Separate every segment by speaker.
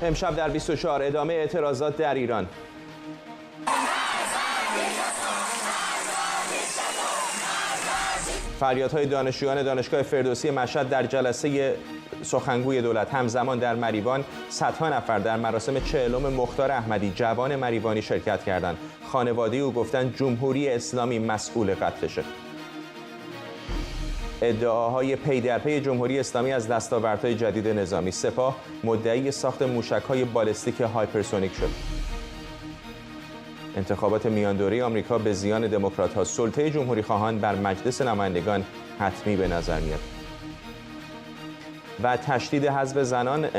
Speaker 1: امشب در 24 ادامه اعتراضات در ایران. فریادهای دانشجویان دانشگاه فردوسی مشهد در جلسه سخنگوی دولت. همزمان در مریوان صدها نفر در مراسم 40 مختار احمدی جوان مریوانی شرکت کردند. خانواده او گفتند جمهوری اسلامی مسئول قتلشه. ادعاهای پی در پی جمهوری اسلامی از دستاوردهای جدید نظامی. سپاه مدعی ساخت موشک‌های بالستیک هایپرسونیک شد. انتخابات میاندوره آمریکا به زیان دموکرات‌ها. سلطه جمهوری‌خواهان بر مجلس نمایندگان حتمی به نظر میاد. و تشدید حذف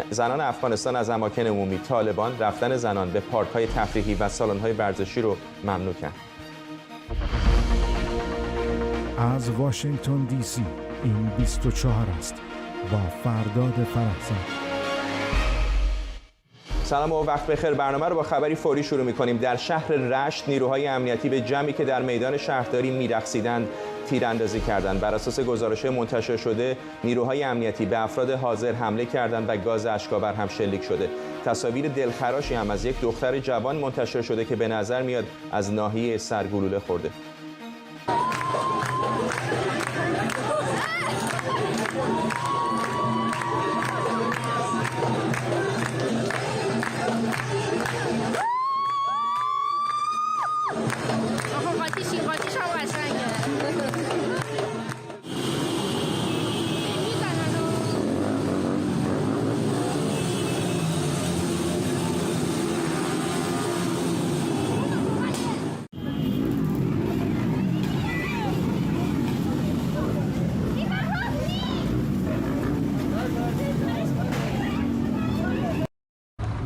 Speaker 1: زنان افغانستان از اماکن عمومی. طالبان رفتن زنان به پارک‌های تفریحی و سالن‌های ورزشی رو ممنوع کرد.
Speaker 2: از واشنگتن دی سی این 24 است با فرداد فرحزاد.
Speaker 1: سلام و وقت بخیر. برنامه رو با خبری فوری شروع می‌کنیم. در شهر رشت نیروهای امنیتی به جمعی که در میدان شهرداری می‌رقصیدند تیراندازی کردند. بر اساس گزارش منتشر شده نیروهای امنیتی به افراد حاضر حمله کردند و گاز اشک‌آور هم شلیک شده. تصاویر دلخراشی هم از یک دختر جوان منتشر شده که به نظر میاد از ناحیه سر گلوله خورده.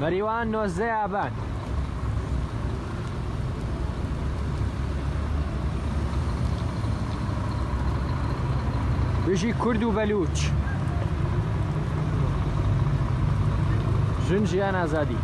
Speaker 3: مریوان 19 آبان. بيجي كرد وبلوچ. جنجيان آزادی.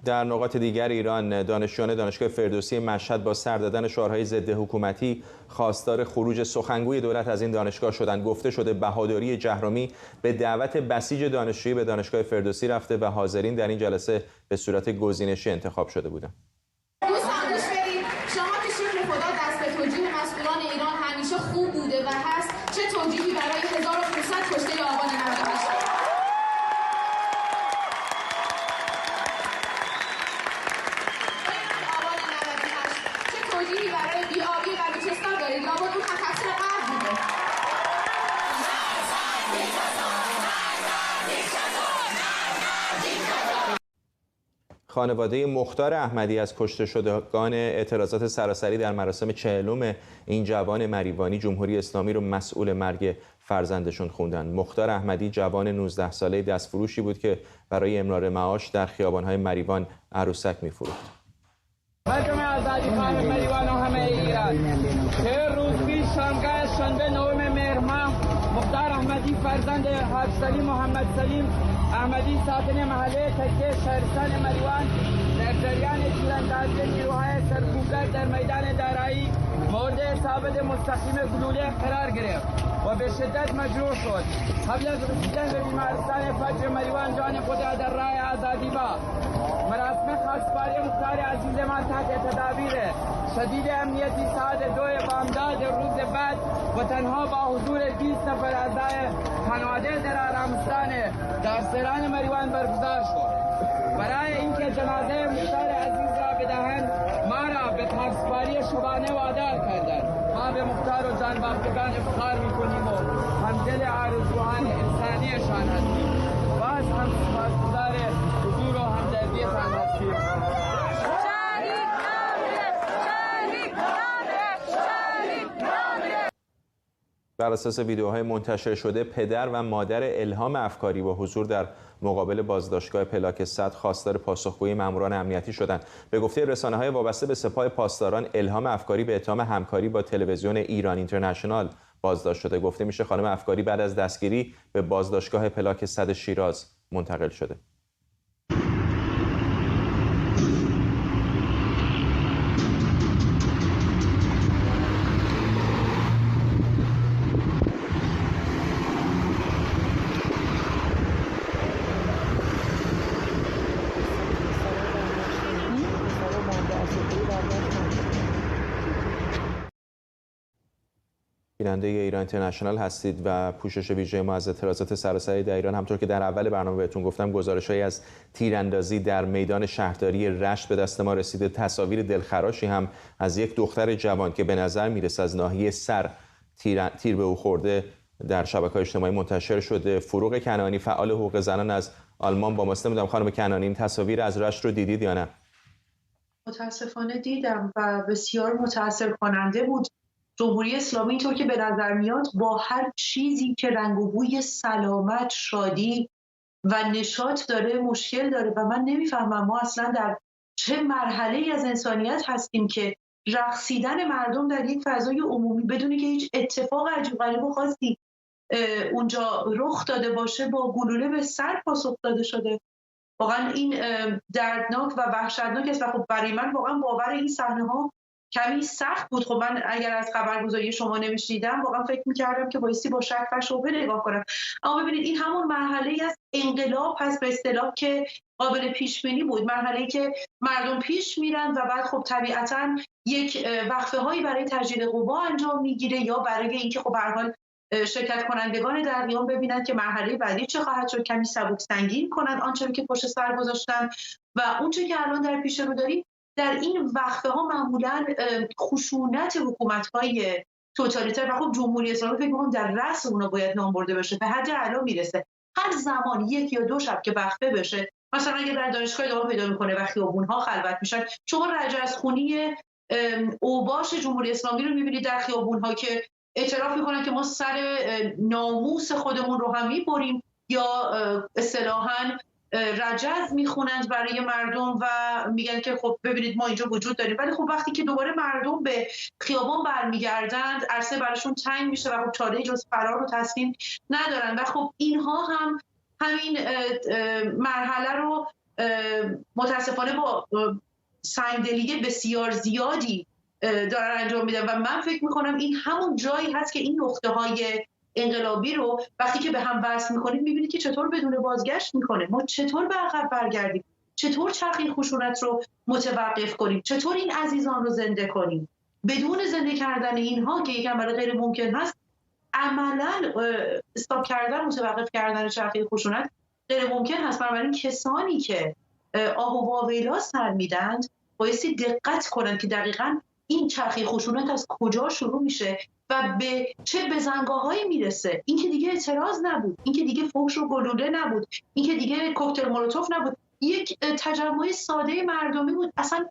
Speaker 1: در نقاط دیگر ایران دانشجویان دانشگاه فردوسی مشهد با سر دادن شعارهای ضد حکومتی خواستار خروج سخنگوی دولت از این دانشگاه شدند. گفته شده بهادری جهرمی به دعوت بسیج دانشجویی به دانشگاه فردوسی رفته و حاضرین در این جلسه به صورت گزینشی انتخاب شده بودند.
Speaker 4: دوستان گوش بدید. شما که شکر خدا دست به توجیه مسئولان ایران همیشه خوب بوده و هست. چه توجیهی برای 1500 کشته آبان 98 برای بی‌آبی بلوچستان دارید. لابد اون تقصیر غرب بوده.
Speaker 1: خانواده مختار احمدی از کشته شدگان اعتراضات سراسری در مراسم 40 این جوان مریوانی جمهوری اسلامی رو مسئول مرگ فرزندشون خوندند. مختار احمدی جوان 19 ساله دستفروشی بود که برای امرار معاش در خیابان‌های مریوان عروسک می‌فروخت.
Speaker 5: مردم آزادیخواه مریوان و همه ایران، 3 روز پیش شامگاه شنبه 9 مهر ماه مختار احمدی فرزند حاج سلیم محمد سلیم احمدی ساکن محله تکه شهرستان مریوان در جریان تیراندازی نیروهای سرکوبگر در میدان دارایی مورد اصابت مستقیم گلوله قرار گرفت و به شدت مجروح شد. قبل از رسیدن به بیمارستان فجر مریوان جان خود در راه آزادی با مراسم خاکسپاری مختار عزیزمان تحت تدابیر شدید امنیتی ساعت 2 بامداد روز بعد و تنها با حضور 20 نفر اعضای خانواده در آرامستان دارسران مریوان برگزار شد. برای اینکه جنازه مختار عزیز را بدهند ما را به خاکسپاری شبانه وادار کردند. ما به مختار و جانباختگان افتخار میکنیم و همدل آرزوهای انسانیشان هستیم. باز هم سپاسگزار حضور و همدردیتان هستیم.
Speaker 1: بر اساس ویدیوهای منتشر شده، پدر و مادر الهام افکاری با حضور در مقابل بازداشتگاه پلاک 100 خواستار پاسخگویی ماموران امنیتی شدند. به گفته رسانه‌های وابسته به سپاه پاسداران، الهام افکاری به اتهام همکاری با تلویزیون ایران اینترنشنال بازداشت شده. گفته میشه خانم افکاری بعد از دستگیری به بازداشتگاه پلاک 100 شیراز منتقل شده. بیننده ایران اینترنشنال هستید و پوشش ویژه ما از اعتراضات سراسری در ایران. همطور که در اول برنامه بهتون گفتم، گزارش‌هایی از تیراندازی در میدان شهرداری رشت به دست ما رسیده. تصاویر دلخراشی هم از یک دختر جوان که به نظر میرسه از ناحیه سر تیر به او خورده در شبکه‌های اجتماعی منتشر شده. فروغ کنعانی، فعال حقوق زنان از آلمان با ماست. نمی‌دونم خانم کنعانی این تصاویر از رشت رو دیدید یا نه؟
Speaker 6: متاسفانه دیدم و بسیار متاثر کننده بود. جمهوری اسلامی اینطور که به نظر میاد با هر چیزی که رنگ و بوی سلامت، شادی و نشاط داره مشکل داره و من نمیفهمم ما اصلا در چه مرحله‌ای از انسانیت هستیم که رقصیدن مردم در یک فضای عمومی بدون که هیچ اتفاق عجیب غریب و خاصی اونجا رخ داده باشه با گلوله به سر پاسخ داده شده. واقعا این دردناک و وحشتناک است و خب برای من واقعا باور این صحنه‌ها کمی سخت بود. خب من اگر از خبرگزاری شما نمیشنیدم واقعا فکر می‌کردم که بایستی با شک و شبهه نگاه کنم. اما ببینید این همون مرحله‌ای از انقلاب هست به اصطلاح که قابل پیش بینی بود، مرحله‌ای که مردم پیش میرن و بعد خب طبیعتاً یک وقفه‌هایی برای تجدید قوا انجام میگیره یا برای اینکه خب به هر حال شرکت کنندگان در قیام ببینند که مرحله بعدی چه خواهد شد، کمی سبک سنگین کنند آنچه که پشت سر گذاشتن و اونچه که الان در پیش رو داریم. در این وقفه ها معمولا خشونت حکومت‌های توتالیتر و خب جمهوری اسلامی فکر می‌کنم در رأس اونها باید نام برده بشه، به حد اعلا میرسه. هر زمان یک یا دو شب که وقفه بشه، مثلا اگه در دانشگاه ادامه پیدا میکنه و خیابون‌ها خلوت میشن، شما رجزخونی اوباش جمهوری اسلامی رو می‌بینید در خیابون‌ها که اعتراف میکنن که ما سر ناموس خودمون رو هم میبریم یا اصطلاحاً رجز میخونند برای مردم و میگن که خب ببینید ما اینجا وجود داریم. ولی خب وقتی که دوباره مردم به خیابان برمیگردند عرصه براشون تنگ میشه و خب چاره جز فرار و تسلیم ندارن و خب اینها هم همین مرحله رو متاسفانه با سنگدلی بسیار زیادی دارن انجام میدن و من فکر میکنم این همون جایی هست که این نقطه های انقلابی رو وقتی که به هم وصل میکنید میبینید که چطور بدون بازگشت میکنه. ما چطور به عقب برگردیم، چطور چرخه خشونت رو متوقف کنیم، چطور این عزیزان رو زنده کنیم. بدون زنده کردن اینها که یکم برای غیر ممکن هست، عملا استاپ کردن، متوقف کردن چرخه خشونت غیر ممکن هست. بنابراین کسانی که آه و واویلا سر میدند بایستی دقت کنند که دقیقاً این چرخه خشونت از کجا شروع میشه و به چه بزنگاهایی میرسه. این که دیگه اعتراض نبود، این که دیگه فحش و گلوله نبود، این که دیگه کوکتل مولوتوف نبود، یک تجمع ساده مردمی بود. اصلا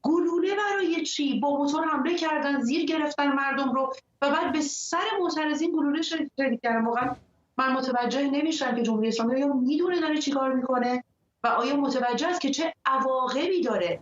Speaker 6: گلوله برای چی؟ با موتور حمله کردن، زیر گرفتن مردم رو و بعد به سر معترضین گلوله شلیک کردن. واقعا من متوجه نمیشم که جمهوری اسلامی آیا میدونه داره چیکار میکنه و آیا متوجه است که چه عواقبی داره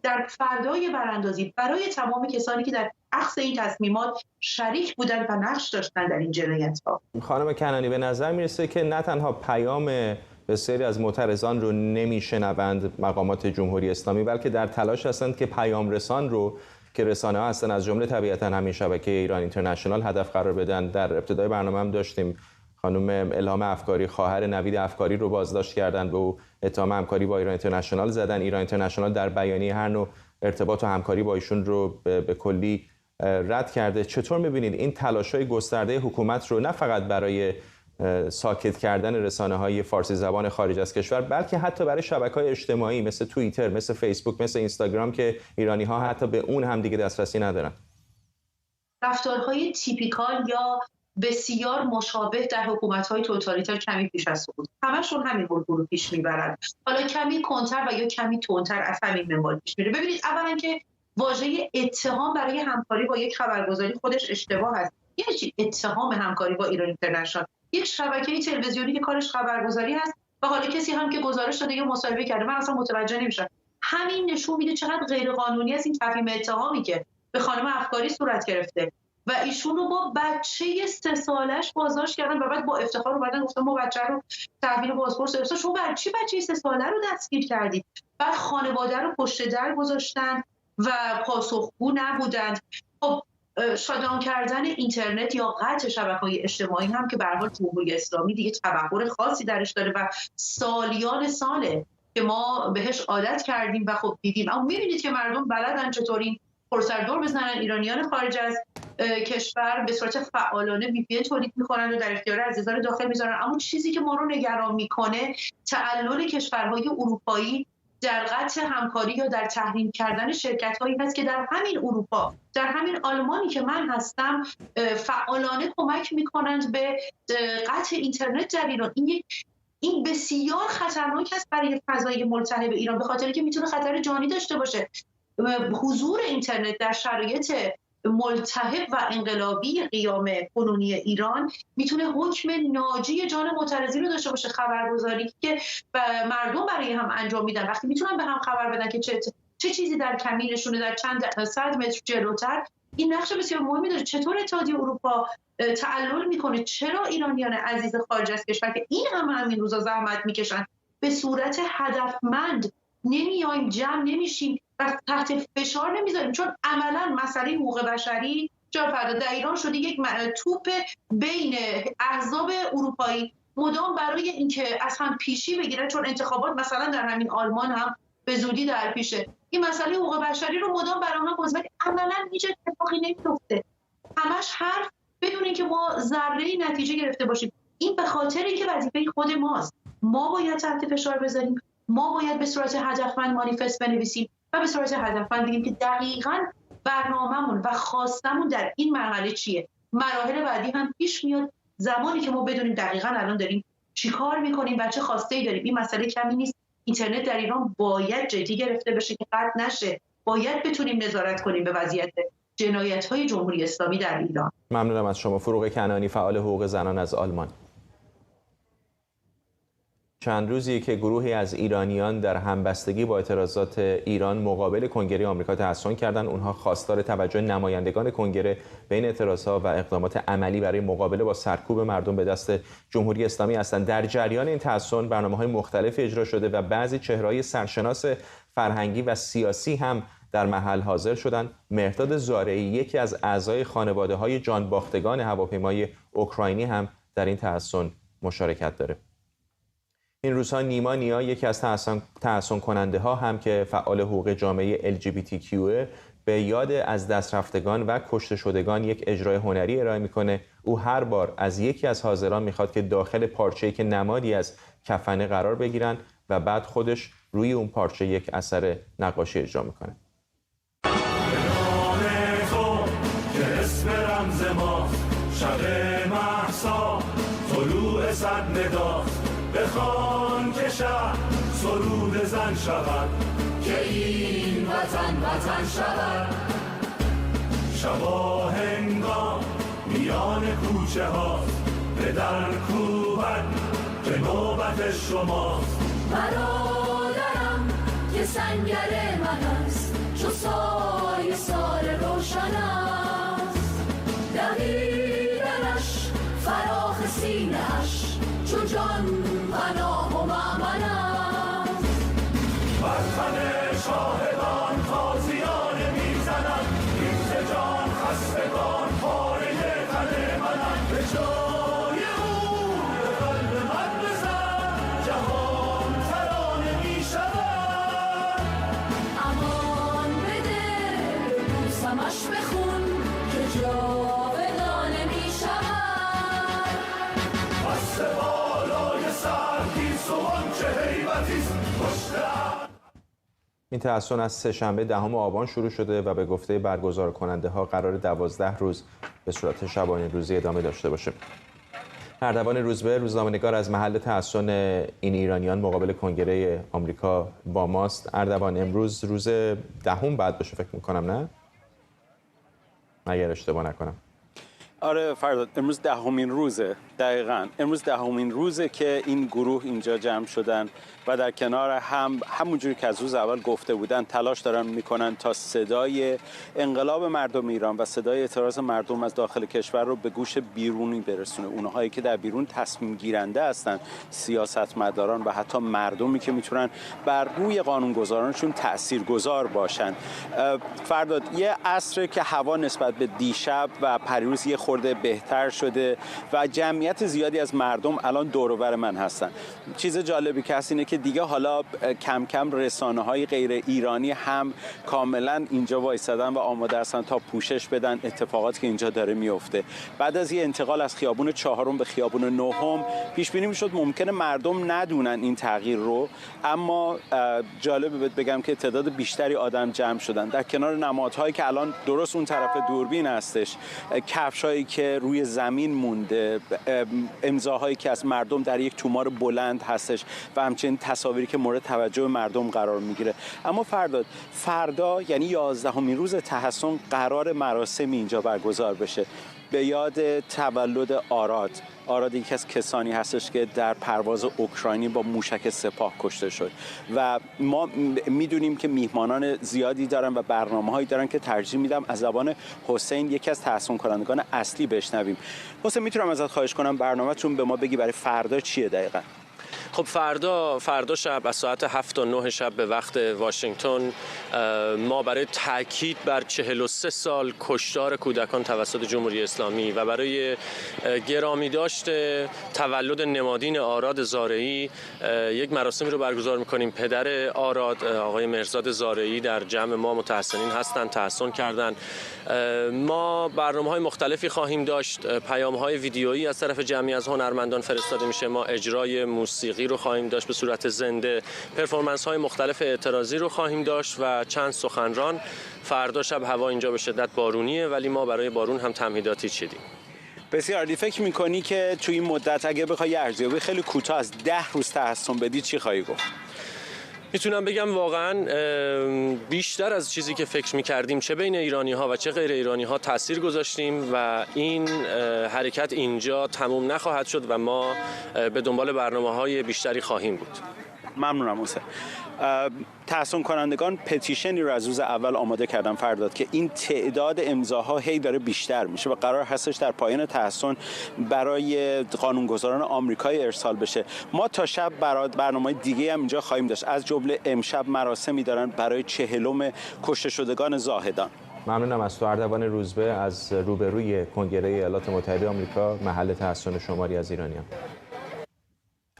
Speaker 6: در فردای براندازی برای تمام کسانی که در اخذ این تصمیمات شریک بودن و نقش داشتن در این جنایت‌ها.
Speaker 1: خانم کنعانی، به نظر میرسه که نه تنها پیام بسیاری از معترضان رو نمیشنوند مقامات جمهوری اسلامی، بلکه در تلاش هستند که پیام رسان رو که رسانه‌ها هستن، از جمله طبیعتاً همین شبکه ایران اینترنشنال، هدف قرار بدن. در ابتدای برنامه هم داشتیم خانم الهام افکاری، خواهر نوید افکاری رو بازداشت کردن، به او اتهام همکاری با ایران اینترنشنال زدن. ایران اینترنشنال در بیانیه هر نوع ارتباط و همکاری با ایشون رو به کلی رد کرده. چطور می‌بینید این تلاش‌های گسترده حکومت رو، نه فقط برای ساکت کردن رسانه‌های فارسی زبان خارج از کشور، بلکه حتی برای شبکه‌های اجتماعی مثل توییتر، مثل فیسبوک، مثل اینستاگرام که ایرانی‌ها حتی به اون هم دیگه دسترسی ندارن؟
Speaker 6: رفتارهای تیپیکال یا بسیار مشابه در حکومت‌های توتالیتر کمی پیش از بود. همشون همین الگو رو پیش میبرن. حالا کمی کنتر و یا کمی تندتر از همین منوال پیش میره. ببینید اولا که واژه اتهام برای همکاری با یک خبرگزاری خودش اشتباه است. یک اتهام همکاری با ایران اینترنشنال، یک شبکه تلویزیونی که کارش خبرگزاری هست و حالا کسی هم که گزارش داده یا مصاحبه کرده، من اصلا متوجه نمیشم. همین نشون میده چقدر غیرقانونی است این تفهیم اتهامی که به خانم افکاری صورت گرفته و ایشون رو با بچه 3 سالش بازداشت کردن و بعد با افتخار اومدن گفتن ما بچه رو تحویل بازپرس ارسال. شما برای چی بچه 3 ساله رو دستگیر کردید؟ بعد خانواده رو پشت در گذاشتن و پاسخگو نبودند. خب شادان کردن اینترنت یا قطع شبکه‌های اجتماعی هم که به هر حال جمهوری اسلامی دیگه تبحر خاصی درش داره و سالیان ساله که ما بهش عادت کردیم و خب دیدیم. اما می‌بینید که مردم بلدن چطوری پرسر دور بزنن. ایرانیان خارج از کشور به صورت فعالانه VPN تولید می‌کنن و در اختیار عزیزان داخل می‌ذارن. اما چیزی که ما رو نگران می‌کنه تعلل کشورهای اروپایی در قطع همکاری یا در تحریم کردن شرکت‌هایی هست که در همین اروپا، در همین آلمانی که من هستم، فعالانه کمک می‌کنند به قطع اینترنت در ایران. این بسیار خطرناک است برای فضای ملتهب ایران، به خاطر که میتونه خطر جانی داشته باشه. حضور اینترنت در شرایط ملتهب و انقلابی قیام کنونی ایران میتونه حکم ناجی جان معترضی رو داشته باشه. خبرگزاری که مردم برای هم انجام میدن وقتی میتونن به هم خبر بدن که چه چیزی در کمینشونه در چند صد متر جلوتر، این نقش بسیار مهمی داره. چطور اتحادیه اروپا تعلل میکنه؟ چرا ایرانیان عزیز خارج از کشور که این همین روزا زحمت میکشن به صورت هدفمند نمیایم، جمع نمیشیم و تحت فشار نمیذاریم؟ چون عملا مسئله حقوق بشری در ایران شده یک توپ بین احزاب اروپایی مدام برای اینکه از هم پیشی بگیرن، چون انتخابات مثلا در همین آلمان هم به زودی در پیشه. این مسئله حقوق بشری رو مدام برای اونها باز، ولی عملا هیچ اتفاقی نمیفته. همش حرف بدون اینکه ما ذره‌ای نتیجه گرفته باشیم. این به خاطر اینکه وظیفه خود ماست. ما باید تحت فشار بذاریم، ما باید به صورت هدفمند مانیفست بنویسیم و به صورت هدفمند بگیم که دقیقاً برنامه‌مون و خواستمون در این مرحله چیه. مراحل بعدی هم پیش میاد زمانی که ما بدونیم دقیقاً الان داریم چیکار می‌کنیم و چه خواسته‌ای داریم. این مسئله کمی نیست. اینترنت در ایران باید جدی گرفته بشه که قطع نشه. باید بتونیم نظارت کنیم به وضعیت جنایت‌های جمهوری اسلامی در ایران.
Speaker 1: ممنونم از شما. فروغ کنانی، فعال حقوق زنان از آلمان. چند روزی که گروهی از ایرانیان در همبستگی با اعتراضات ایران مقابل کنگره آمریکا تحصن کردند. اونها خواستار توجه نمایندگان کنگره بین اعتراضها و اقدامات عملی برای مقابله با سرکوب مردم به دست جمهوری اسلامی هستند. در جریان این تحصن برنامه‌های مختلفی اجرا شده و بعضی چهره‌های سرشناس فرهنگی و سیاسی هم در محل حاضر شدند. مهرداد زارعی، یکی از اعضای خانواده‌های جانباختگان هواپیمای اوکراینی، هم در این تحصن مشارکت داره. این روزها نیما نیا، یکی از تحصن کننده ها هم که فعال حقوق جامعه LGBTQ، به یاد از دست رفتگان و کشته شدگان یک اجرای هنری ارائه میکنه. او هر بار از یکی از حاضران میخواد که داخل پارچه‌ای که نمادی از کفنه قرار بگیرن و بعد خودش روی اون پارچه یک اثر نقاشی اجرا میکنه.
Speaker 7: بخوان که شب سرود زن شود که این وطن شود. شبا هنگام میان کوچه ها به در کوبد که نوبت شماست.
Speaker 8: برادرم که سنگر من است، چو سایه سار روشن است. دویدنش فراخ سینه اش چو جان پناه و مأمن است.
Speaker 7: وطن شاهدان تازیانه میزنند، این ز جان خستگان پاره تن منند. به جای او به قلب من بزن، جهان ترانه میشود.
Speaker 8: امان بده بوسمش بخون که جاودانه میشود.
Speaker 1: این تحصن از سه‌شنبه 10 آبان شروع شده و به گفته برگزار کننده ها قرار 12 روز به صورت شبانه روزی ادامه داشته باشه. اردوان روزبه، روزنامه‌نگار، از محل تحصن این ایرانیان مقابل کنگره آمریکا با ماست. اردوان، امروز روز 10 بعد باشه فکر می‌کنم، نه؟ اگر اشتباه نکنم.
Speaker 9: آره فرداد، امروز 10مین روزه. دقیقاً امروز 10مین روزه که این گروه اینجا جمع شدن و در کنار همونجوری که از روز اول گفته بودن تلاش دارن میکنن تا صدای انقلاب مردم ایران و صدای اعتراض مردم از داخل کشور رو به گوش بیرونی برسونه. اونهایی که در بیرون تصمیم گیرنده هستن، سیاستمداران و حتی مردمی که میتونن بر روی قانونگذارانشون تاثیرگذار باشن. فرداد، یه عصر که هوا نسبت به دیشب و پریروز یه خورده بهتر شده و جمعیت زیادی از مردم الان دور و بر من هستن. چیز جالبی که هست اینه که دیگه حالا کم کم رسانه‌های غیر ایرانی هم کاملا اینجا وایسادن و آماده هستن تا پوشش بدن اتفاقاتی که اینجا داره میفته. بعد از یه انتقال از خیابون 4 به خیابون 9 پیش بینی میشد ممکنه مردم ندونن این تغییر رو، اما جالبه بگم که تعداد بیشتری آدم جمع شدن در کنار نمادهایی که الان درست اون طرف دوربین هستش، کفشایی که روی زمین مونده، امضاهایی که از مردم در یک تومار بلند هستش و همچنین تصاویری که مورد توجه مردم قرار میگیره. اما فردا یعنی 11مین روز تحسن قرار مراسمی اینجا برگزار بشه به یاد تولد آراد یکی از کسانی هستش که در پرواز اوکراینی با موشک سپاه کشته شد و ما میدونیم که میهمانان زیادی دارن و برنامه‌هایی دارن که ترجیح میدم از زبان حسین، یکی از تحسین کنندگان اصلی، بشنویم. حسین، میتونم ازت خواهش کنم برنامه‌تون به ما بگی برای فردا چیه دقیقاً؟
Speaker 10: خب فردا شب از ساعت 7 تا 9 شب به وقت واشنگتن ما برای تاکید بر 43 سال کشتار کودکان توسط جمهوری اسلامی و برای گرامی داشت تولد نمادین آراد زارعی یک مراسمی رو برگزار می‌کنیم. پدر آراد آقای مهرزاد زارعی در جمع ما متحسنین هستند، تحسن کردند. ما برنامه‌های مختلفی خواهیم داشت، پیام‌های ویدیویی از طرف جمعی از هنرمندان فرستاده میشه. ما اجرای موسیقی رو خواهیم داشت به صورت زنده، پرفورمنس‌های مختلف اعتراضی رو خواهیم داشت و چند سخنران. فردا شب هوا اینجا به شدت بارونیه ولی ما برای بارون هم تمهیداتی چیدیم.
Speaker 9: بسیار عالی. فکر می‌کنی که توی این مدت اگه بخوای ارزیابی خیلی کوتاه از 10 روز تحسن بدی چی خواهی گفت؟
Speaker 10: میتونم بگم واقعا بیشتر از چیزی که فکر میکردیم چه بین ایرانی‌ها و چه غیر ایرانی‌ها تاثیر گذاشتیم و این حرکت اینجا تموم نخواهد شد و ما به دنبال برنامه‌های بیشتری خواهیم بود.
Speaker 9: ممنونم حسین. تحسین کنندگان پتیشنی رو از روز اول آماده کردن فرداد که این تعداد امضاها هی داره بیشتر میشه و قرار هستش در پایان تحسین برای قانونگذاران آمریکایی ارسال بشه. ما تا شب برنامه‌های دیگه هم اینجا خواهیم داشت، از جمله امشب مراسمی دارن برای 40م کشته شدگان زاهدان.
Speaker 1: ممنونم از تو. اردوان روزبه از روبروی کنگره ایالات متحده آمریکا، محل تحسن شماری از ایرانیان.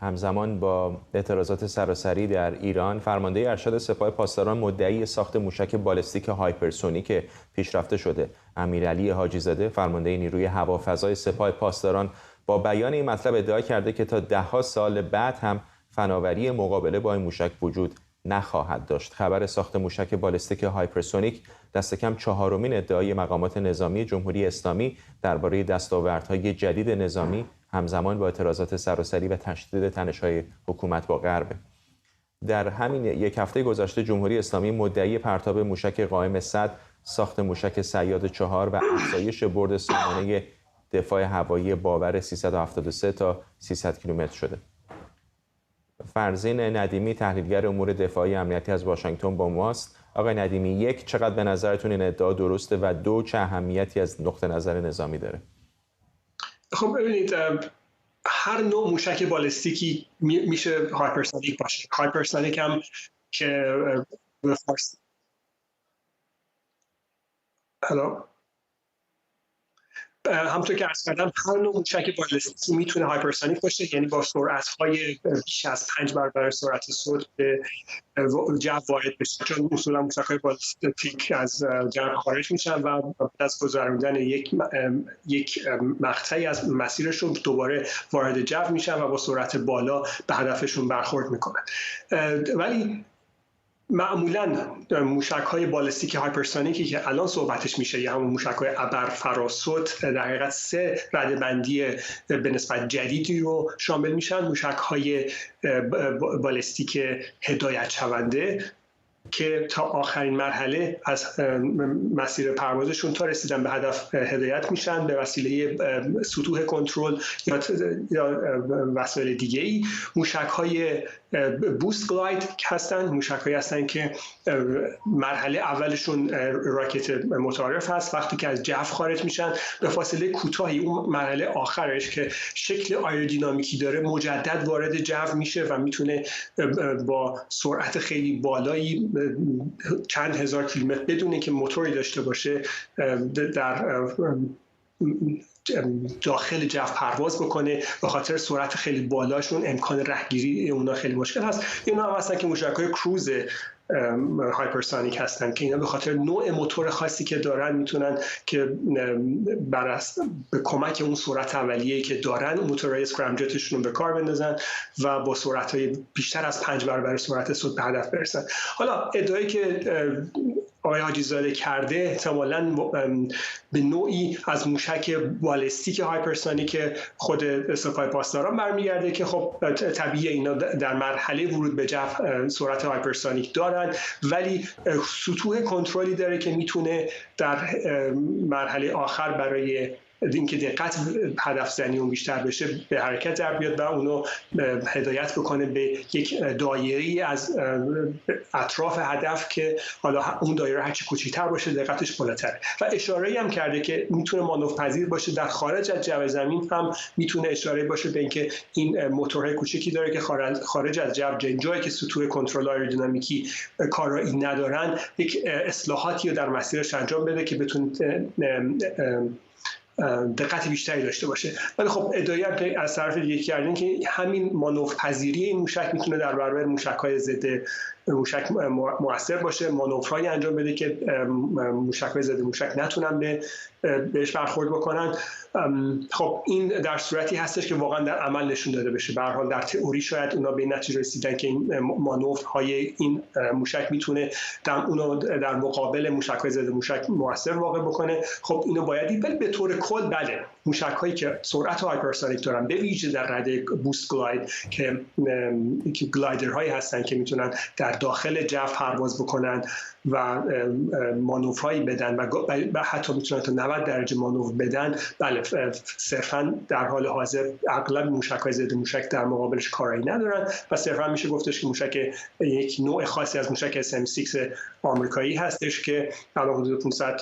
Speaker 1: همزمان با اعتراضات سراسری در ایران، فرمانده ارشد سپاه پاسداران مدعی ساخت موشک بالستیک هایپرسونیک پیشرفته شده. امیرعلی حاجی‌زاده، فرمانده نیروی هوافضای سپاه پاسداران، با بیان این مطلب ادعا کرده که تا 10 سال بعد هم فناوری مقابله با این موشک وجود نخواهد داشت. خبر ساخت موشک بالستیک هایپرسونیک دست کم 4مین ادعای مقامات نظامی جمهوری اسلامی درباره دستاوردهای جدید نظامی همزمان با اعتراضات سراسری و تشدید تنش‌های حکومت با غرب. در همین یک هفته گذشته جمهوری اسلامی مدعی پرتاب موشک قائم صد، ساخت موشک صیاد 4 و افزایش برد سامانه دفاع هوایی باور 373 تا 300 کیلومتر شده. فرزین ندیمی، تحلیلگر امور دفاعی امنیتی از واشنگتن با ماست. آقای ندیمی، یک، چقدر به نظرتون این ادعا درسته و دو، چه اهمیتی از نقطه نظر نظامی داره؟
Speaker 11: خب ببینید، هر نوع موشک بالستیکی میشه هایپرسونیک باشه. هایپرسونیک هم که به فارسی همونطور که عرض کردم، هر نوع موشک بالستیکی میتونه هایپرسونیک باشه، یعنی با سرعت‌های بیش از 5 برابر سرعت صوت به جو وارد بشه، چون اصولا موشک‌های بالستیک از جو خارج میشن و بعد از گذراندن یک مقطعی از مسیرشون دوباره وارد جو میشن و با سرعت بالا به هدفشون برخورد میکنن. ولی معمولا موشک‌های بالستیک هایپرسونیکی که الان صحبتش میشه، یا همون موشک‌های ابر فراسوت، در حقیقت 3 رده‌بندی به نسبت جدیدی رو شامل میشن. موشک‌های بالستیک هدایت شونده که تا آخرین مرحله از مسیر پروازشون تا رسیدن به هدف هدایت میشن به وسیله سطوح کنترل یا وسایل دیگه‌ای. موشک‌های بوست گلاید هستن، موشک‌هایی هستن که مرحله اولشون راکت متعارف هست، وقتی که از جو خارج میشن به فاصله کوتاهی اون مرحله آخرش که شکل آیرودینامیکی داره مجدد وارد جو میشه و میتونه با سرعت خیلی بالایی چند هزار کیلومتر بدون که موتوری داشته باشه در داخل جو پرواز بکنه. به خاطر سرعت خیلی بالاشون امکان رهگیری اونا خیلی مشکل هست. اینا هم هستن که موشک‌های کروز هایپرسونیک هستن که اینا به خاطر نوع موتور خاصی که دارن میتونن که به کمک اون سرعت اولیه‌ای که دارن موتورهای اسکرم جتشون رو به کار بندازن و با سرعت‌های بیشتر از 5 برابر سرعت صوت به هدف برسن. حالا ادعایی که آقای حاجی‌زاده کرده احتمالاً به نوعی از موشک بالستیک هایپرسونیک خود سپاه پاسداران برمیگرده که خب طبیعی اینا در مرحله ورود به جو سرعت هایپرسونیک دارن، ولی سطوح کنترلی داره که میتونه در مرحله آخر برای اینکه دقت هدف زنی اون بیشتر بشه به حرکت در بیاد و اونو هدایت بکنه به یک دایره‌ای از اطراف هدف که حالا اون دایره هرچی کوچیک‌تر باشه دقتش بالاتره. و اشاره‌ای هم کرده که میتونه مانورپذیر باشه در خارج از جو زمین، هم میتونه اشاره باشه به اینکه این موتورهای کوچیکی داره که خارج از جو جایی که سطوح کنترل آیرودینامیکی کارایی ندارن یک اصلاحاتی رو در مسیرش انجام بده که بتونه دقت بیشتری داشته باشه. ولی خب ادعایی هم که از طرف دیگه کردن که همین مانورپذیری این موشک میتونه در برابر موشک‌های ضد موشک مؤثر باشه، مانورهایی انجام بده که موشک‌های ضد موشک نتونن بهش برخورد بکنن. خب این در صورتی هستش که واقعا در عمل نشون داده بشه. به هر حال در تئوری شاید اونا به این نتیجه رسیدن که این مانورهای این موشک میتونه اونو در مقابل موشک‌های ضد موشک مؤثر واقع بکنه. خب اینو باید دید. به طور کل بله، موشک‌هایی که سرعت هایپرسونیک دارن به ویژه در رده بوست گلاید که گلایدرهایی هستن که میتونن در داخل جو پرواز بکنن و مانورهایی بدن و حتی میتونن تا 90 درجه مانور بدن، بله صرفا در حال حاضر اغلب موشک‌های ضد موشک در مقابلش کاری ندارن و صرفا میشه گفتش که موشک یک نوع خاصی از موشک SM-6 آمریکایی هستش که الان حدود 500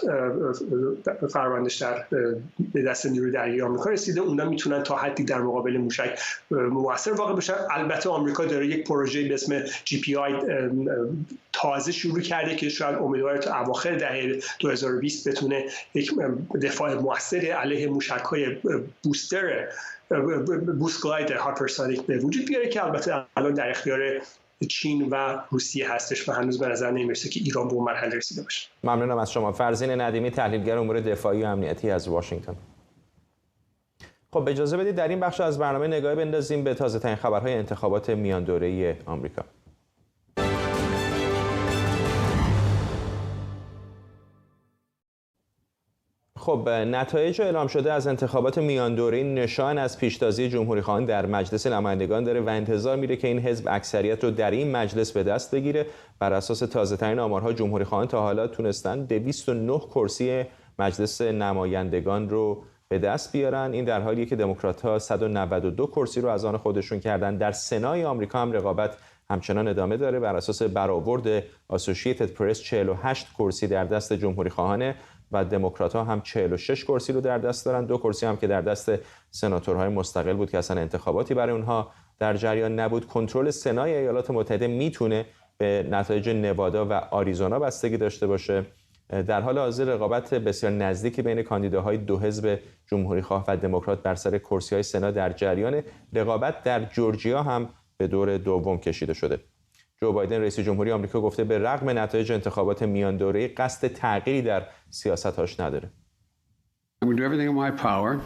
Speaker 11: فروندش به دست نیروی دریایی آمریکا رسیده. اونا میتونن تا حدی در مقابل موشک مؤثر واقع بشن. البته آمریکا داره یک پروژه به اسم GPI تازه شروع کرده که شاید امیدواره تا اواخر دهه 2020 بتونه یک دفاع مؤثری علیه موشک‌های بوست گلاید هایپرسونیک به وجود بیاره که البته الان در اختیار چین و روسیه هستش و هنوز به نظر نمیرسه که ایران به اون مرحله رسیده باشه.
Speaker 1: ممنونم از شما. فرزین ندیمی، تحلیلگر امور دفاعی و امنیتی از واشنگتن. خب اجازه بدید در این بخش از برنامه نگاهی بندازیم به تازه‌ترین خبرهای انتخابات میان دوره آمریکا. خب نتایج اعلام شده از انتخابات میان دوره نشان از پیشتازی جمهوری‌خواهان در مجلس نمایندگان داره و انتظار میره که این حزب اکثریت رو در این مجلس به دست بگیره. بر اساس تازه‌ترین آمارها جمهوری‌خواهان تا حالا تونستن 209 کرسی مجلس نمایندگان رو به دست بیارن. این در حالیه که دموکرات‌ها 192 کرسی رو از آن خودشون کردن. در سنای آمریکا هم رقابت همچنان ادامه داره. بر اساس برآورد اسوسییتد پرس 48 کرسی در دست جمهوری‌خواهانه و دموکرات‌ها هم 46 کرسی رو در دست دارن. 2 کرسی هم که در دست سناتورهای مستقل بود که اصلا انتخاباتی برای اونها در جریان نبود. کنترل سنای ایالات متحده میتونه به نتایج نوادا و آریزونا بستگی داشته باشه. در حال حاضر رقابت بسیار نزدیکی بین کاندیداهای دو حزب جمهوری‌خواه و دموکرات بر سر کرسی‌های سنا در جریان. رقابت در جورجیا هم به دور دوم کشیده شده. جو بایدن رئیس جمهوری آمریکا گفته به رغم نتایج انتخابات میان دوره‌ای قصد تغییری در سیاست‌هاش نداره.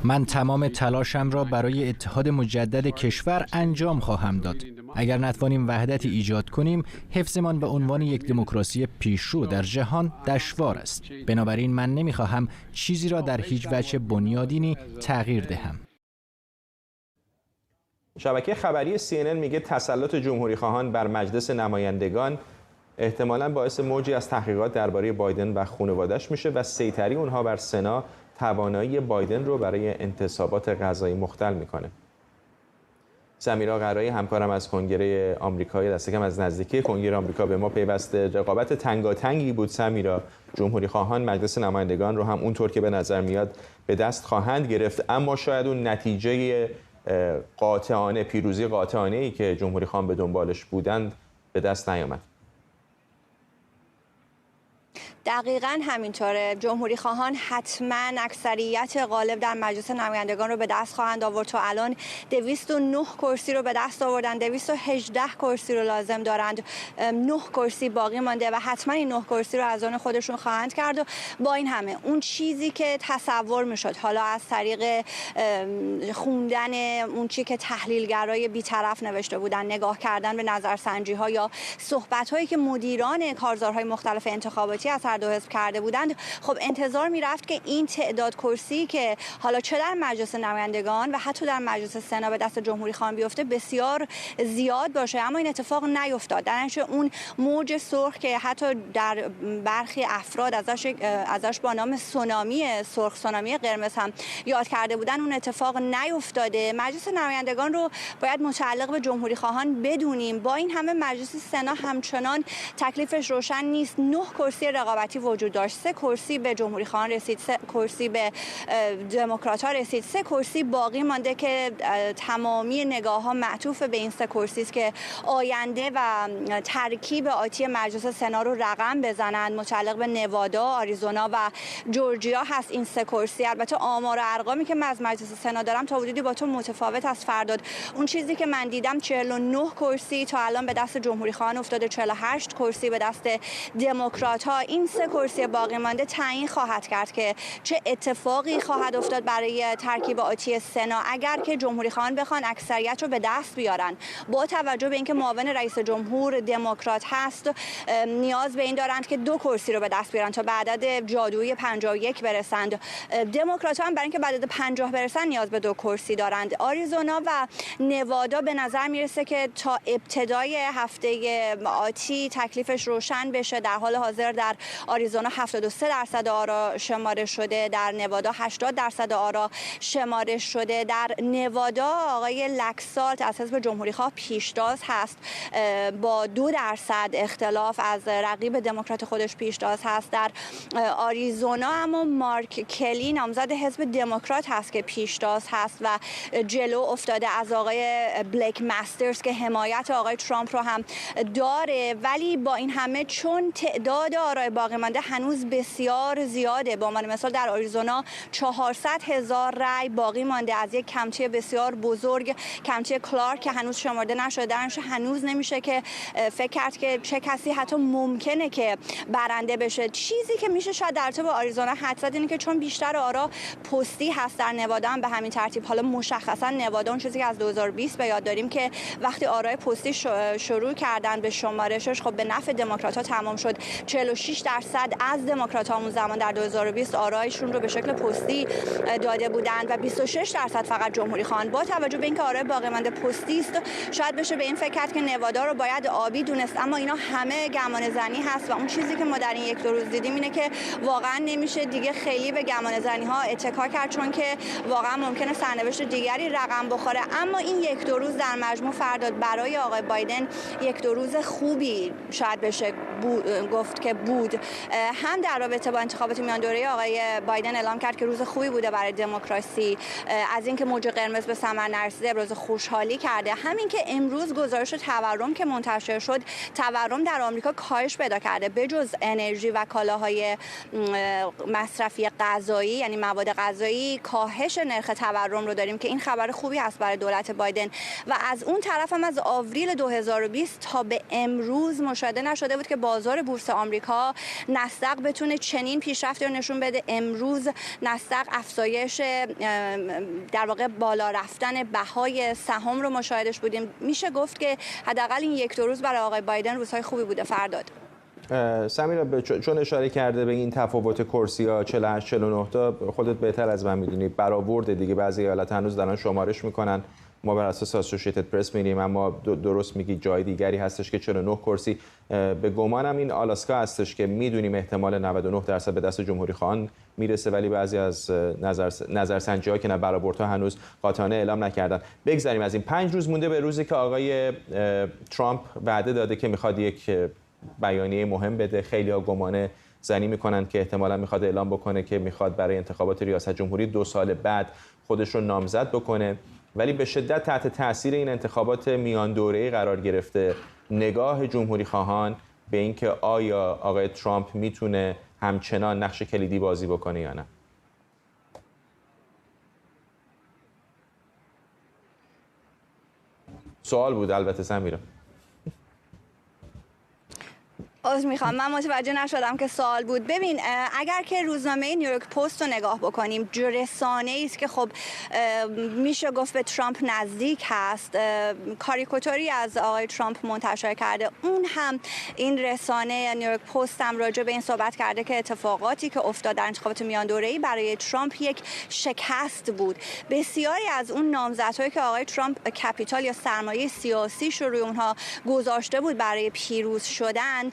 Speaker 12: من تمام تلاشم را برای اتحاد مجدد کشور انجام خواهم داد. اگر نتوانیم وحدتی ایجاد کنیم، حفظمان به عنوان یک دموکراسی پیشرو در جهان دشوار است. بنابراین من نمی‌خواهم چیزی را در هیچ وجه بنیادینی تغییر دهم.
Speaker 1: شبکه خبری CNN میگه تسلط جمهوری‌خواهان بر مجلس نمایندگان احتمالاً باعث موجی از تحقیقات درباره بایدن و خانواده‌اش میشه و سیطره اونها بر سنا توانایی بایدن رو برای انتصابات قضایی مختل میکنه. سمیرا قرایی همکارم از کنگره آمریکا، دست کم از نزدیکی کنگره آمریکا به ما پیوسته. رقابت تنگاتنگی بود سمیرا. جمهوری خواهان مجلس نمایندگان رو هم اونطور که به نظر میاد به دست خواهند گرفت، اما شاید اون نتیجه قاطعانه، پیروزی قاطعانه‌ای که جمهوری خواهان به دنبالش بودند به دست نیامد.
Speaker 13: دقیقاً همینطوره. جمهوری خواهان حتما اکثریت غالب در مجلس نمایندگان رو به دست خواهند آورد. تا الان 209 کرسی رو به دست آوردن، 218 کرسی رو لازم دارند، 9 کرسی باقی مانده و حتما این 9 کرسی رو از آن خودشون خواهند کرد. و با این همه اون چیزی که تصور میشد، حالا از طریق خوندن اون چیزی که تحلیلگرای بی‌طرف نوشته بودن، نگاه کردن به نظرسنجی‌ها یا صحبت‌هایی که مدیران کارزارهای مختلف انتخاباتی از هر دو حزب کرده بودند، خب انتظار میرفت که این تعداد کرسی که حالا چه در مجلس نمایندگان و حتی در مجلس سنا به دست جمهوری خواهان بیفته بسیار زیاد باشه، اما این اتفاق نیفتاد. در نتیجه اون موج سرخ که حتی در برخی افراد ازش با نام سونامی سرخ، سونامی قرمز هم یاد کرده بودن، اون اتفاق نیفتاده. مجلس نمایندگان رو باید متعلق به جمهوری خواهان بدونیم. با این همه مجلس سنا همچنان تکلیفش روشن نیست. 9 کرسی رقابتی وجود داشت، 3 کرسی به جمهوری خواهان رسید، 3 کرسی به دموکرات ها رسید، 3 کرسی باقی مانده که تمامی نگاه ها معطوف به این 3 کرسی است که آینده و ترکیب آتی مجلس سنا رو رقم بزنند. متعلق به نوادا، آریزونا و جورجیا هست این 3 کرسی. البته آمار و ارقامی که من از مجلس سنا دارم تا حدودی با تو متفاوت است فرداد. اون چیزی که من دیدم 49 کرسی تا الان به دست جمهوری خواهان افتاده، 48 کرسی به دست دموکرات ها. این 3 کرسی باقی مانده تعیین خواهد کرد که چه اتفاقی خواهد افتاد برای ترکیب آتی سنا اگر که جمهوری خواهان بخوان اکثریت رو به دست بیارن. با توجه به اینکه معاون رئیس جمهور دموکرات هست، نیاز به این دارند که 2 کرسی رو به دست بیارن تا به عدد جادویی 51 برسند. دموکرات ها هم برای اینکه به عدد 50 برسن نیاز به 2 کرسی دارند. آریزونا و نوادا به نظر میرسه که تا ابتدای هفته آتی تکلیفش روشن بشه. در حال حاضر در آریزونا 73% آرا شمارش شده، در نوادا 80% آرا شمارش شده. در نوادا آقای لکسالت از حزب جمهوری خواه پیشتاز هست با 2% اختلاف از رقیب دموکرات خودش پیشتاز هست. در آریزونا اما مارک کلی نامزد حزب دموکرات هست که پیشتاز هست و جلو افتاده از آقای بلیک مسترز که حمایت آقای ترامپ رو هم داره. ولی با این همه چون تعداد آرای باقی مانده هنوز بسیار زیاده، به عنوان مثال در آریزونا 400,000 رای باقی مانده از یک کمچه بسیار بزرگ، کمچه کلارک که هنوز شمرده نشده. درنش هنوز نمیشه که فکر کرد که چه کسی حتی ممکنه که برنده بشه. چیزی که میشه شاید در ارتباط با آریزونا حد زد اینه که چون بیشتر آرا پستی هست، در نوادا هم به همین ترتیب. حالا مشخصا نوادا اون چیزی که از 2020 به یاد داریم که وقتی آرای پستی شروع کردن به شمارشش، خب به نفع دموکرات‌ها تمام شد. 46% از دموکرات‌ها اون زمان در 2020 آرایشون رو به شکل پستی داده بودند و 26% فقط جمهوری خواهان. با توجه به اینکه آرای باقی مانده پستی است، شاید بشه به این فکر کرد که نوادا رو باید آبی دونست، اما اینا همه گمان زنی هست و اون چیزی که ما در این 1-2 روز دیدیم اینه که واقعا نمیشه دیگه خیلی به گمان زنی ها اتکا کرد، چون که واقعا ممکنه سرنوشت دیگری رقم بخوره. اما این 1-2 روز در مجموع فرداد برای آقای بایدن 1-2 روز خوبی شاید بشه گفت که بود. هم در رابطه با انتخابات میان دوره آقای بایدن اعلام کرد که روز خوبی بوده برای دموکراسی، از اینکه موج قرمز به ثمر نرسیده ابراز خوشحالی کرده. همین که امروز گزارش تورم که منتشر شد، تورم در آمریکا کاهش پیدا کرده. بجز انرژی و کالاهای مصرفی غذایی، یعنی مواد غذایی، کاهش نرخ تورم رو داریم که این خبر خوبی هست برای دولت بایدن. و از اون طرف هم از آوریل 2020 تا به امروز مشاهده نشده بود که بازار بورس آمریکا نسدق بتونه چنین پیشرفتی رو نشون بده. امروز نسدق افزایش، در واقع بالا رفتن بهای سهام رو مشاهدش بودیم. میشه گفت که حداقل این 1-2 روز برای آقای بایدن روزهای خوبی بوده. فرداد
Speaker 1: سمیرا چون اشاره کرده به این تفاوت کرسی‌ها 48 49 تا، خودت بهتر از من میدونی برآورد دیگه، بعضی ایالت هنوز دارن شمارش میکنن، ما بر اساس اسوسییتد پرس میریم، اما درست میگی جای دیگری هستش که 49 کرسی. به گمانم این آلاسکا هستش که میدونیم احتمال 99% به دست جمهوری خواهان میرسه، ولی بعضی از نظرسنجی‌ها که برآوردها هنوز قاطعانه اعلام نکردن. بگذاریم از این. 5 روز مونده به روزی که آقای ترامپ وعده داده که میخواد یک بیانیه مهم بده. خیلی‌ها گمانه زنی میکنن که احتمالاً میخواد اعلام بکنه که میخواد برای انتخابات ریاست جمهوری 2 سال بعد خودش رو نامزد بکنه، ولی به شدت تحت تاثیر این انتخابات میان دوره‌ای قرار گرفته. نگاه جمهوری خواهان به اینکه آیا آقای ترامپ میتونه همچنان نقش کلیدی بازی بکنه یا نه. سوال بود البته سمیرا.
Speaker 13: میخوام، من متوجه نشدم که سوال بود. ببین، اگر که روزنامه نیویورک پست رو نگاه بکنیم، رسانه‌ای است که خب میشه گفت به ترامپ نزدیک هست، کاریکاتوری از آقای ترامپ منتشر کرده. اون هم این رسانه نیویورک پست هم راجع به این صحبت کرده که اتفاقاتی که افتاد در انتخابات میان دوره‌ای برای ترامپ یک شکست بود. بسیاری از اون نامزدهایی که آقای ترامپ کپیتال یا سرمایه سیاسیش رو روی اونها گذاشته بود برای پیروز شدن،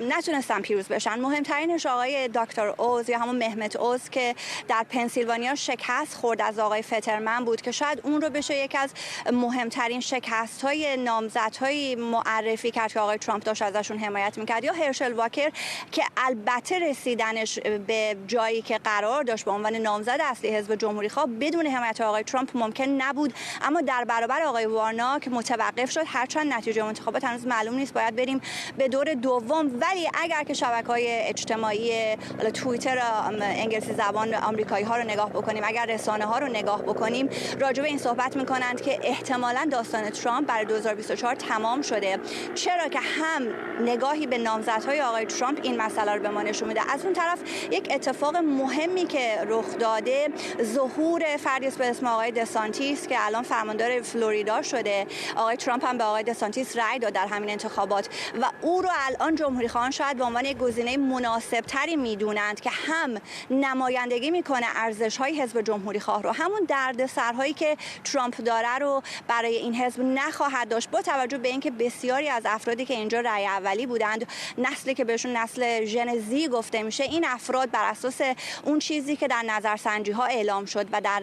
Speaker 13: نتونستن پیروز بشن. مهمترینش آقای دکتر اوز یا همون مهمت اوز که در پنسیلوانیا شکست خورد از آقای فترمن بود که شاید اون رو بشه یک از مهمترین شکست‌های نامزدهای معرفی کرد که آقای ترامپ داشت ازشون حمایت می‌کرد، یا هرشل واکر که البته رسیدنش به جایی که قرار داشت به عنوان نامزد اصلی حزب جمهوری‌خواه بدون حمایت آقای ترامپ ممکن نبود، اما در برابر آقای وارناک متوقف شد. هرچند نتیجه انتخابات هنوز معلوم نیست، باید بریم به دور دوم. ولی اگر که شبکه‌های اجتماعی توییتر انگلیسی زبان آمریکایی ها رو نگاه بکنیم، اگر رسانه ها رو نگاه بکنیم، راجع به این صحبت میکنند که احتمالاً داستان ترامپ برای 2024 تمام شده، چرا که هم نگاهی به نامزدهای آقای ترامپ این مسئله رو به ما نشون میده. از اون طرف یک اتفاق مهمی که رخ داده، ظهور فردی به اسم آقای دسانتیس که الان فرماندار فلوریدا شده. آقای ترامپ هم به آقای دسانتیس رأی داد در همین انتخابات و او رو الان جمهوری خواهان شاید به عنوان یک گزینه مناسب تری میدونند که هم نمایندگی میکنه ارزش‌های حزب جمهوری خواه رو، همون دردسرهایی که ترامپ داره رو برای این حزب نخواهد داشت، با توجه به اینکه بسیاری از افرادی که اینجا رأی اولی بودند، نسلی که بهشون نسل ژن زی گفته میشه، این افراد بر اساس اون چیزی که در نظرسنجی ها اعلام شد و در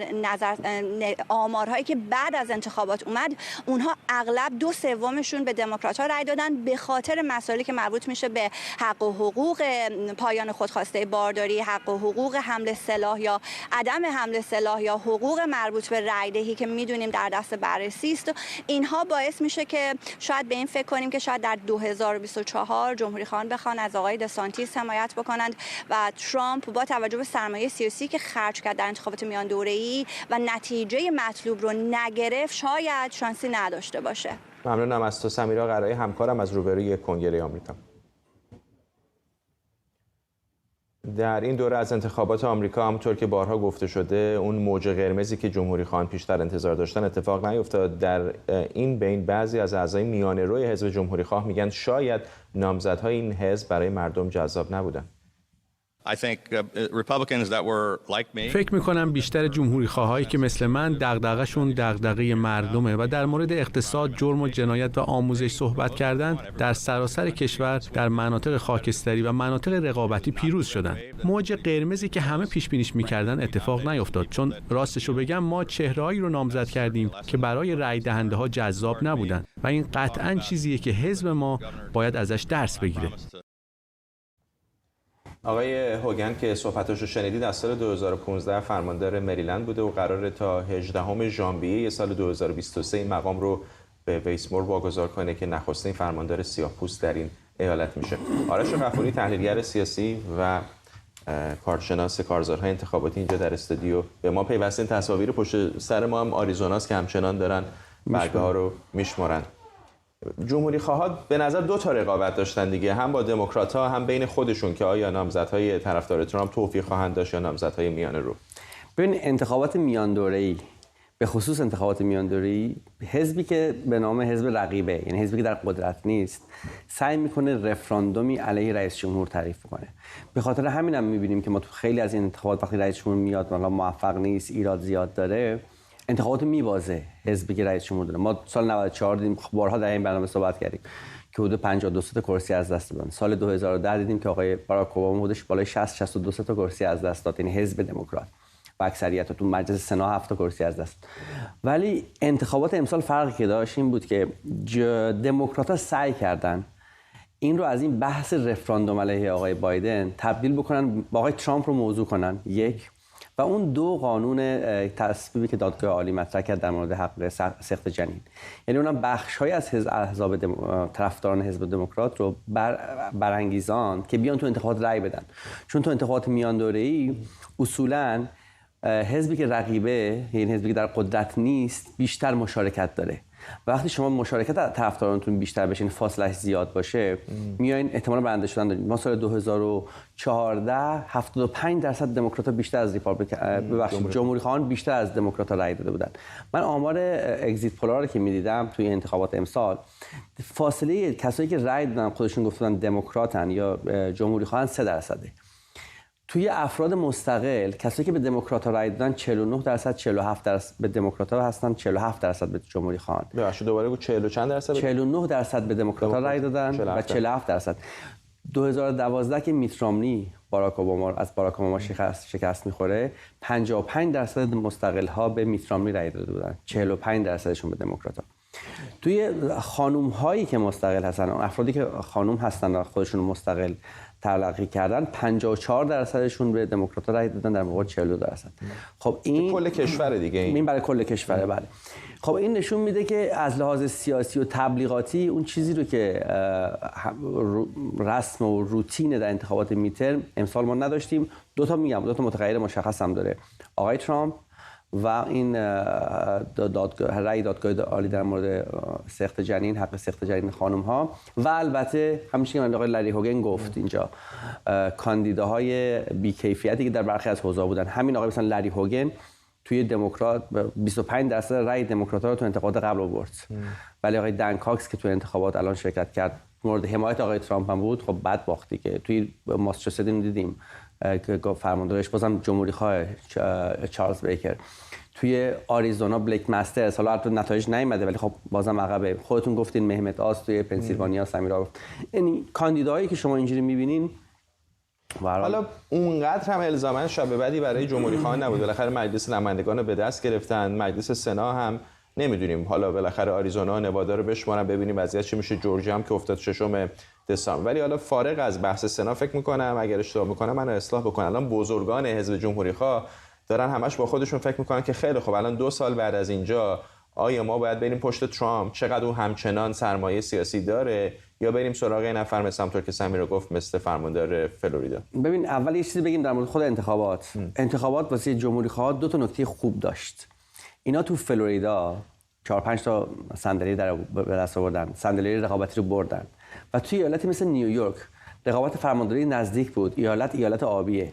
Speaker 13: آمارهایی که بعد از انتخابات اومد، اونها اغلب 2/3 به دموکرات‌ها رأی دادن به خاطر مسائلی که مربوط میشه به حق و حقوق پایان خودخواسته بارداری، حق و حقوق حمل سلاح یا عدم حمل سلاح یا حقوق مربوط به رأی‌دهی که میدونیم در دست بررسی است. اینها باعث میشه که شاید به این فکر کنیم که شاید در 2024 جمهوری خواهان بخوان از آقای دسانتیس حمایت بکنند و ترامپ با توجه به سرمایه سیاسی که خرج کرد در انتخابات میان دوره‌ای و نتیجه مطلوب رو نگرفت، شاید شانسی نداشته باشه.
Speaker 1: ممنونم از تو سمیرا قرایی، همکارم از روبروی کنگره آمریکا. در این دوره از انتخابات آمریکا همونطور که بارها گفته شده، اون موج قرمزی که جمهوری خواهان پیشتر انتظار داشتن اتفاق نیفتاد. در این بین بعضی از اعضای میانه روی حزب جمهوری خواه میگن شاید نامزدهای این حزب برای مردم جذاب نبودن.
Speaker 14: فکر میکنم بیشتر جمهوری خواهایی که مثل من دغدغه‌شون دغدغه مردمه و در مورد اقتصاد، جرم و جنایت و آموزش صحبت کردن، در سراسر کشور در مناطق خاکستری و مناطق رقابتی پیروز شدن. موج قرمزی که همه پیش بینیش میکردن اتفاق نیفتاد، چون راستشو بگم ما چهرهایی رو نامزد کردیم که برای رأی دهنده ها جذاب نبودن و این قطعاً چیزیه که حزب ما باید ازش درس بگیره.
Speaker 1: آقای هوگن که صحبتاشو شنیدید از سال 2015 فرماندار مریلند بوده و قراره تا 18 ژانویه سال 2023 این مقام رو به ویسمور واگذار کنه که نخستین فرماندار سیاه‌پوست در این ایالت میشه. آرش غفوری تحلیلگر سیاسی و کارشناس کارزارهای انتخاباتی اینجا در استودیو به ما پیوستین. تصاویر پشت سر ما هم آریزوناست که همچنان دارن برگه ها رو میشمارن. جمهوری خواهان به نظر 2 تا رقابت داشتن دیگه، هم با دموکرات‌ها هم بین خودشون که آیا نامزدهای طرفدار ترامپ توفیق خواهند داشت یا نامزدهای میانه رو.
Speaker 15: ببین، انتخابات میان دوره‌ای به خصوص انتخابات میاندوره‌ای، حزبی که به نام حزب رقیبه، یعنی حزبی که در قدرت نیست، سعی میکنه رفراندومی علیه رئیس جمهور تعریف کنه. به خاطر همین هم میبینیم که ما تو خیلی از این انتخابات وقتی رئیس جمهور میاد والا موفق نیست، ایراد زیاد داره، انتخابات میبازه حزبی که رئیس جمهور داره. ما سال 94 دیدیم، بارها در این برنامه صحبت کردیم که حدود 52 تا کرسی از دست دادن. سال 2010 دیدیم که آقای باراک اوباما حدودش بالای 62 تا کرسی از دست داد، یعنی حزب دموکرات و اکثریت تو مجلس سنا 7 تا کرسی از دست. ولی انتخابات امسال فرقی که داشت این بود که دموکرات‌ها سعی کردن این رو از این بحث رفراندوم علیه آقای بایدن تبدیل بکنن، با آقای ترامپ رو موضوع کنن، یک، و اون دو قانون تصویبی که دادگاه عالی مطرح کرد در مورد حق سقط جنین، یعنی اونم بخش‌هایی از احزاب طرفداران حزب دموکرات رو برانگیزان که بیان تو انتخابات رأی بدن. چون تو انتخابات میان دوره‌ای اصولاً حزبی که رقیبه، یعنی حزبی که در قدرت نیست، بیشتر مشارکت داره. وقتی شما مشارکت طرفدارانتون بیشتر بشه، یعنی فاصله زیاد باشه، میایین احتمال برنده شدن دارید. ما سال 2014 75% دموکرات‌ها بیشتر از جمهوری‌خواهان بیشتر از دموکرات‌ها رأی داده بودن. من آمار اگزیت پول‌ها رو که می‌دیدم توی انتخابات امسال، فاصله کسایی که رأی دادن خودشون گفتن دموکراتن یا جمهوری‌خواهان 3%. توی افراد مستقل کسایی که به دموکرات‌ها رأی دادن 49%، 47% به دموکرات‌ها هستن، 47% به جمهوری‌خواهان.
Speaker 1: ببخشید دوباره گفت 40 چند درصد؟
Speaker 15: 49% به دموکرات‌ها رأی دادن و 47%. 2012 که میت رامنی باراک اوباما شکست می‌خوره، 55% مستقل‌ها به میت رامنی رأی داده بودن، 45%شون به دموکرات‌ها. توی خانم‌هایی که مستقل هستن، افرادی که خانم هستن و خودشون مستقل تلقی کردن، 54%شون به دموکرات‌ها رأی دادن در مقابل 42%. خب این
Speaker 1: کل کشور دیگه، این
Speaker 15: برای کل کشوره. بله. خب این نشون میده که از لحاظ سیاسی و تبلیغاتی اون چیزی رو که رسم و روتین در انتخابات میترم امسال ما نداشتیم. دو تا متغیر مشخص هم داره، آقای ترامپ و این رأی دادگاه عالی در مورد سقط جنین، حق سقط جنین خانم ها، و البته همچنین که آقای لری هوگن گفت اینجا کاندیداهای بی‌کیفیتی که در برخی از حوزه‌ها بودن. همین آقای مثلا لری هوگن توی دموکرات 25% رأی دموکرات‌ها رو تو انتخابات قبل آورد، ولی آقای دن کاکس که تو انتخابات الان شرکت کرد مورد حمایت آقای ترامپ هم بود، خب بعد باختی که توی ماساچوست دیدیم که فرماندارش بازم جمهوری‌خواه چارلز بیکر. توی آریزونا بلیک مسترز، حالا البته نتایج نیومده ولی خب بازم عقبه. خودتون گفتین مهمت آس توی پنسیلوانیا، سمیرا گفت. یعنی کاندیداهایی که شما اینجوری می‌بینین
Speaker 1: حالا اونقدر هم الزاما شب بعدی برای جمهوری‌خواهان نبود. بالاخره مجلس نمایندگان رو به دست گرفتن، مجلس سنا هم نمیدونیم، حالا بالاخره آریزونا و نوادا رو بشمارن ببینیم وضعیت چی میشه. جورجیا هم که افتاد 6 دسامبر. ولی حالا فارغ از بحث سنا فکر میکنم اگر اشتباه میکنم منو اصلاح بکنن، الان بزرگان حزب جمهوری‌خواه دارن همش با خودشون فکر میکنن که خیلی خب الان 2 سال بعد از اینجا آیا ما باید بریم پشت ترامپ، چقدر او همچنان سرمایه سیاسی داره، یا بریم سراغ نفر مثل همونطور که سمیرا گفت مثل فرماندار فلوریدا.
Speaker 15: ببین اول یه چیزی بگیم در مورد خود انتخابات. انتخابات واسه جمهوری‌خواه 2 تا نکته خوب داشت. اینا تو فلوریدا 4-5 تا صندلی در به دست آوردن، صندلی رقابتی رو بردن. و توی ایالتی مثل نیویورک رقابت فرمانداری نزدیک بود، ایالت آبیه،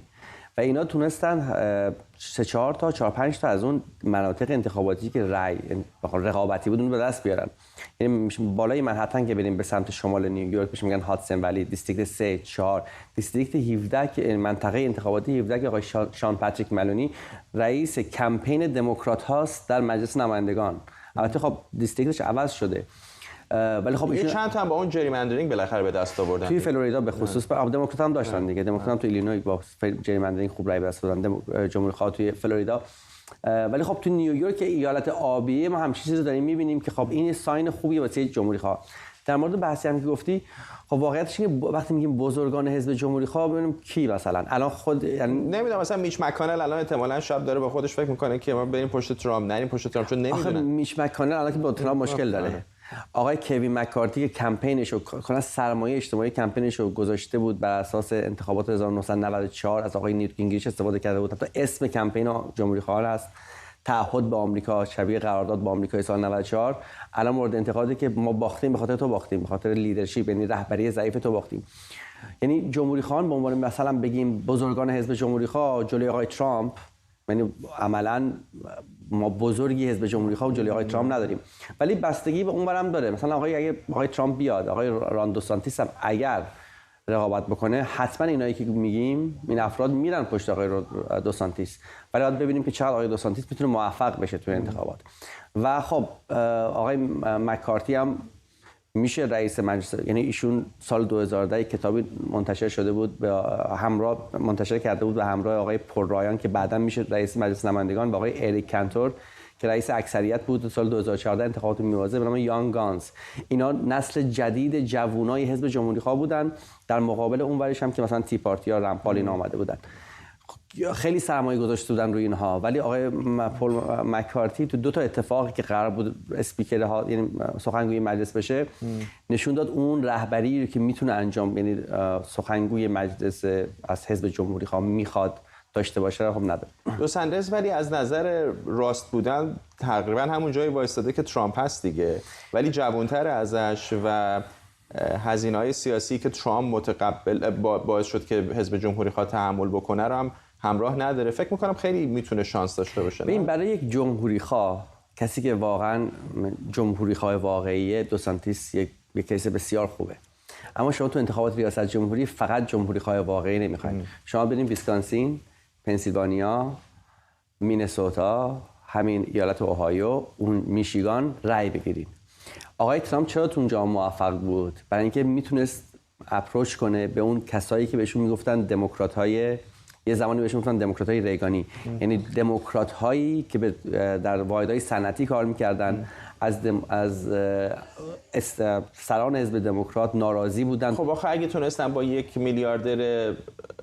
Speaker 15: و اینا تونستن 3-4 تا 4-5 تا از اون مناطق انتخاباتی که رقابتی بود اون به دست بیارن. یعنی بالای منهتن که بریم به سمت شمال نیویورک بهش میگن هاتسن ولی، دیستریکت 3 4، دیستریکت 17 که منطقه انتخاباتی 17 که آقای شان پاتریک ملونی رئیس کمپین دموکرات هاست در مجلس نمایندگان. البته خب دیستریکتش عوض شده ولی خب
Speaker 1: ایشون چند تا با اون جریمندرینگ بالاخره به دست آوردن.
Speaker 15: توی فلوریدا به خصوص دموکرات هم داشتن دیگه، دموکرات هم تو ایلینوی با جریمندرینگ خوب رای به دست آوردن، جمهوری‌خواه توی فلوریدا. ولی خب تو نیویورک ایالت آبیه ما همین چیزی رو داریم می‌بینیم که خب این ساین خوبیه واسه جمهوری‌خواه. در مورد بحثی هم که گفتی، خب واقعیتش اینه وقتی میگیم بزرگان حزب جمهوری‌خواه ببینیم کی مثلا الان خود، یعنی
Speaker 1: نمیدونم مثلا میچ مکانل الان احتمالاً شب داره با خودش فکر میکنه که ما بریم پشت ترامپ، نریم پشت ترامپ، چون نمیدونن.
Speaker 15: آخه میچ مکانل الان که با ترامپ مشکل داره. آقای کوین مکارتی که کمپینش رو کلا سرمایه اجتماعی کمپینش رو گذاشته بود بر اساس انتخابات 1994 از آقای نیوت گینگریچ استفاده کرده بود. حتی اسم کمپین جمهوری‌خواه هست تعهد به آمریکا، شبیه قرارداد با آمریکا سال 94. الان مورد انتقاده که ما باختیم به خاطر تو باختیم، به خاطر لیدرشپ، یعنی رهبری ضعیف تو باختیم. یعنی جمهوری‌خواهان به عنوان مثلا بگیم بزرگان حزب جمهوری‌خواه جلوی آقای ترامپ، یعنی عملاً ما بزرگی حزب جمهوری خواه و جلوی آقای ترامپ نداریم، ولی بستگی به اون برم داره. مثلا اگه آقای ترامپ بیاد، آقای ران دو سانتیس هم اگر رقابت بکنه، حتما اینایی که میگیم این افراد میرن پشت آقای دو سانتیس، ولی باید ببینیم که چقدر آقای دو سانتیس میتونه موفق بشه توی انتخابات. و خب آقای مکارتی هم میشه رئیس مجلس، یعنی ایشون سال 2010 کتابی منتشر شده بود به همراه منتشر کرده بود به همراه آقای پل رایان که بعداً میشه رئیس مجلس نمایندگان، و آقای اریک کنتور که رئیس اکثریت بود سال 2014 انتخابات میوازه به نام یانگ گانز. اینا نسل جدید جوانای حزب جمهوری خواه بودن، در مقابل اون ورش هم که مثلا تی پارتی ها رمپال اینا آمده بودن، خیلی سرمایه گذاشته بودن روی اینها. ولی آقای پل مکارتی تو دو تا اتفاقی که قرار بود اسپیکر ها یعنی سخنگوی مجلس بشه نشون داد اون رهبری رو که میتونه انجام، یعنی سخنگوی مجلس از حزب جمهوری خواه میخواد داشته باشه، خب نداره.
Speaker 1: دو ساندرز ولی از نظر راست بودن تقریبا همون جایی وایستاده که ترامپ هست دیگه، ولی جوان‌تر ازش و هزینه‌های سیاسی که ترامپ متقبل باعث شد که حزب جمهوری خواه تحمل بکنه رو هم همراه نداره. فکر میکنم خیلی میتونه شانس داشته باشه.
Speaker 15: ببین برای یک جمهوری خواه، کسی که واقعا جمهوری خواه واقعیه، دو سانتیس یک کیس بسیار خوبه. اما شما تو انتخابات ریاست جمهوری فقط جمهوری خواه واقعی نمیخواین. شما برین ویسکانسین، پنسیلوانیا، مینسوتا، همین ایالت اوهایو، اون میشیگان رأی بگیرید. آقای ترامپ چرا تو اونجا موفق بود؟ برای اینکه میتونست اپروچ کنه به اون کسایی که بهشون میگفتن دموکرات‌های، یه زمانی بهشون میگفتن دموکرات‌های ریگانی، یعنی دموکرات‌هایی که در واحدهای صنعتی کار میکردن، از سران حزب دموکرات ناراضی بودن.
Speaker 1: خب آخه اگه تونستن با یک میلیاردر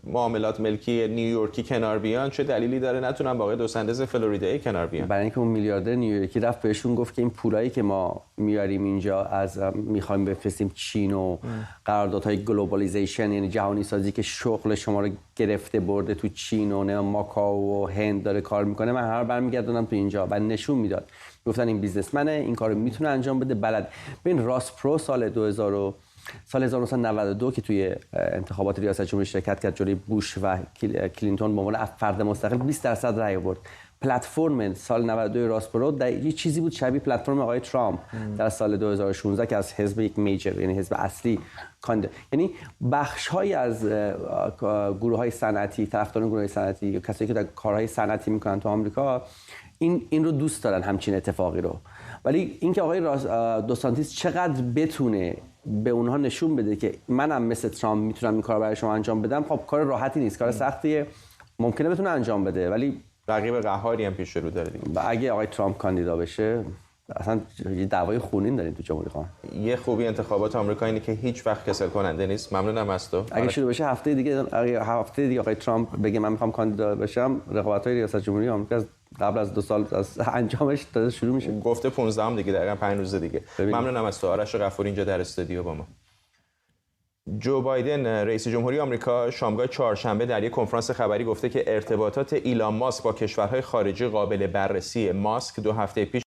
Speaker 1: معاملات ملکی نیویورکی کنار بیان، چه دلیلی داره نتونن با آقای دو ساندرز فلوریدایی کنار بیان؟
Speaker 15: برای اینکه اون میلیاردر نیویورکی رفت بهشون گفت که این پولایی که ما میاریم اینجا از میخوایم بفرستیم چین و قراردادهای گلوبالیزیشن، یعنی جهانی سازی که شغل شما رو گرفته برده تو چین و ماکائو و هند داره کار میکنه، من هر برمیگردونم تو اینجا. و نشون میداد، گفتن این بیزنسمنه، این کارو میتونه انجام بده، بلد. ببین راس پرو سال 1992 که توی انتخابات ریاست جمهوری شرکت کرد جلوی بوش و کلینتون به عنوان فرد مستقل 20% رأی آورد. پلتفرم سال 92 راس پرو یه چیزی بود شبیه پلتفرم آقای ترامپ در سال 2016 که از حزب یک میجر، یعنی حزب اصلی، یعنی بخش‌هایی از گروه‌های صنعتی، طرفداران گروه‌های صنعتی یا کسایی که در کارهای صنعتی میکنن تو آمریکا این رو دوست دارن، همچین اتفاقی رو. ولی اینکه آقای دو سانتیس چقدر بتونه به اونها نشون بده که منم مثل ترامپ میتونم این کارو برای شما انجام بدم، خب کار راحتی نیست، کار سختیه، ممکنه بتونه انجام بده، ولی
Speaker 1: رقیب قهاری هم پیش رو داره دیگه.
Speaker 15: و اگه آقای ترامپ کاندیدا بشه اصلا یه دعوای خونین داریم تو جمهوری خواه.
Speaker 1: یه خوبی انتخابات آمریکا اینه که هیچ وقت کسل کننده نیست. ممنونم از تو.
Speaker 15: اگه شروع بشه هفته دیگه آقای ترامپ بگه من میخوام کاندیدا بشم، رقابت‌های ریاست جمهوری آمریکا قبل از 2 سال از انجامش داره شروع میشه.
Speaker 1: گفته 15 دیگه، دقیقاً 5 روز دیگه. ممنونم از تو. آرش غفوری اینجا در استودیو با ما. جو بایدن رئیس جمهوری آمریکا شامگاه چهارشنبه در یک کنفرانس خبری گفته که ارتباطات ایلان ماسک با کشورهای خارجی قابل بررسی. ماسک 2 هفته پیش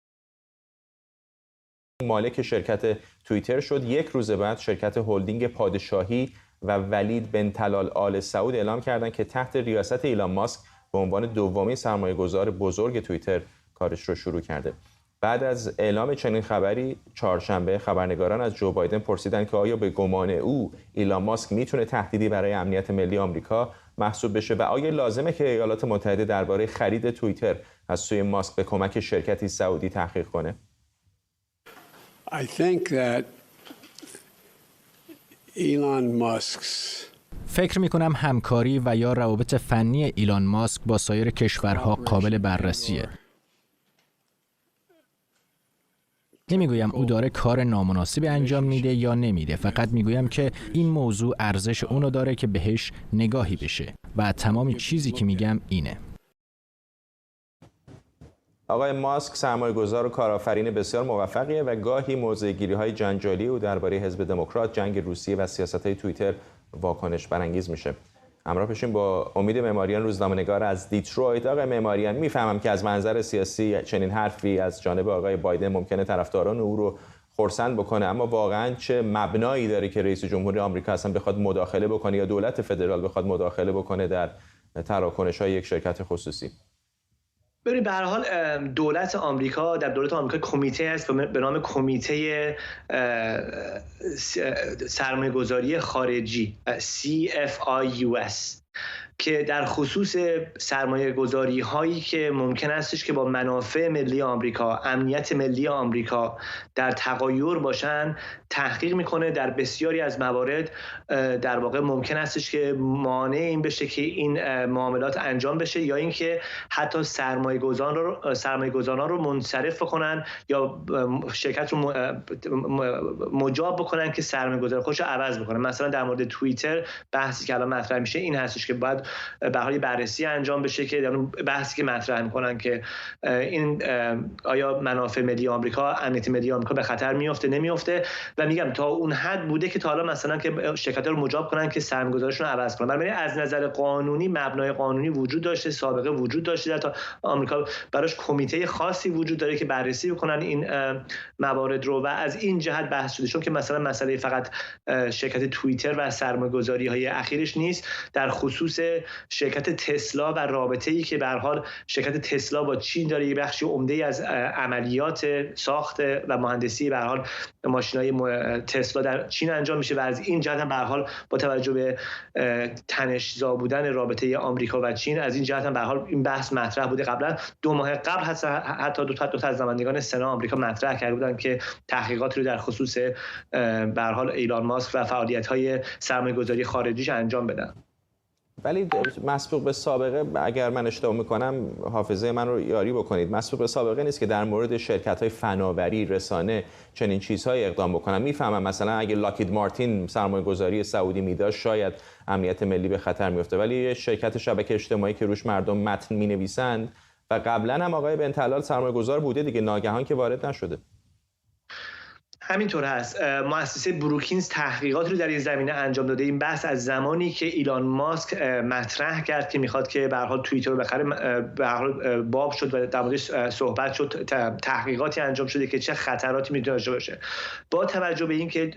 Speaker 1: مالک شرکت توییتر شد. 1 روز بعد شرکت هلدینگ پادشاهی و ولید بن طلال آل سعود اعلام کردند که تحت ریاست ایلان ماسک به عنوان دومین سرمایه‌گذار بزرگ توییتر کارش رو شروع کرده. بعد از اعلام چنین خبری چهارشنبه خبرنگاران از جو بایدن پرسیدند که آیا به گمان او ایلان ماسک میتونه تهدیدی برای امنیت ملی آمریکا محسوب بشه و آیا لازمه که ایالات متحده درباره خرید توییتر از سوی ماسک به کمک شرکتی سعودی تحقیق کنه؟
Speaker 16: I think that Elon Musk's
Speaker 12: فکر می‌کنم همکاری و یا روابط فنی ایلان ماسک با سایر کشورها قابل بررسیه. نمیگویم او داره کار نامناسبی انجام میده یا نمیده، فقط میگویم که این موضوع ارزش اونو داره که بهش نگاهی بشه و تمام چیزی که میگم اینه.
Speaker 1: آقای ماسک سرمایه‌گذار و کارآفرین بسیار موفقیه و گاهی موضع‌گیری‌های جنجالی او درباره حزب دموکرات، جنگ روسیه و سیاست‌های توییتر واکنش برانگیز میشه. همراه بشیم با امید معماریان، روزنامه‌نگار از دیترویت. آقای معماریان، میفهمم که از منظر سیاسی چنین حرفی از جانب آقای بایدن ممکنه طرفداران او رو خرسند بکنه، اما واقعاً چه مبنایی داره که رئیس جمهوری آمریکا اصلا بخواد مداخله بکنه یا دولت فدرال بخواد مداخله بکنه در تراکنش‌های یک شرکت خصوصی؟
Speaker 17: ببینید به هر حال دولت آمریکا کمیته هست به نام کمیته سرمایه‌گذاری خارجی CFIUS که در خصوص سرمایه‌گذاری هایی که ممکن استش که با منافع ملی آمریکا، امنیت ملی آمریکا در تغایر باشن تحقیق میکنه. در بسیاری از موارد در واقع ممکن استش که مانع این بشه که این معاملات انجام بشه یا اینکه حتی سرمایه‌گذاران رو منصرف بکنن یا شرکت رو مجاب بکنن که سرمایه‌گذار خودش رو عوض بکنه. مثلا در مورد توییتر بحثی که الان مطرح میشه این هستش که باید به حال بررسی انجام بشه که در بحثی که مطرح میکنن که این آیا منافع ملی آمریکا، امنیت ملی آمریکا به خطر میفته نمیفته و میگم تا اون حد بوده که تا حالا مثلا که شرکت‌ها رو مجاب کنن که سرمایه‌گذارشون رو عوض کنن. بنابراین از نظر قانونی مبنای قانونی وجود داشته، سابقه وجود داشته، در تا آمریکا براش کمیته خاصی وجود داره که بررسی بکنن این موارد رو و از این جهت بحث شده. چون که مثلا مسئله فقط شرکت توییتر و سرمایه‌گذاری‌های اخیرش نیست، در خصوص شرکت تسلا و رابطه‌ای که به هر حال شرکت تسلا با چین داره یه بخشی عمده‌ای از عملیات ساخت و مهندسی به هر حال ماشین‌های تسلا در چین انجام میشه و از این جهت هم به هر حال با توجه به تنش‌زا بودن رابطه آمریکا و چین از این جهت هم به هر حال این بحث مطرح بوده. قبلا 2 ماه قبل حتی دو تا از نمایندگان سنا آمریکا مطرح کرده بودن که تحقیقاتی رو در خصوص به هر حال ایلان ماسک و فعالیت‌های سرمایه‌گذاری خارجیش انجام بدن.
Speaker 1: ولی مسبوق به سابقه، اگر من اشتباه میکنم حافظه من رو یاری بکنید، مسبوق به سابقه نیست که در مورد شرکت‌های فناوری، رسانه چنین چیزهای اقدام بکنن؟ میفهمم مثلا اگه لاکید مارتین سرمایه‌گذاری سعودی میداشت شاید امنیت ملی به خطر میفته، ولی یه شرکت شبکه اجتماعی که روش مردم متن مینویسند و قبلا هم آقای بن طلال سرمایه‌گذار بوده دیگه، ناگهان که وارد نشده.
Speaker 17: همینطور هست. مؤسسه بروکینز تحقیقات رو در این زمینه انجام داده. این بحث از زمانی که ایلان ماسک مطرح کرد که میخواد که به هر حال توییتر رو بخره به هر حال باب شد و در موردش صحبت شد، تحقیقاتی انجام شده که چه خطراتی میتونه داشته باشه. با توجه به اینکه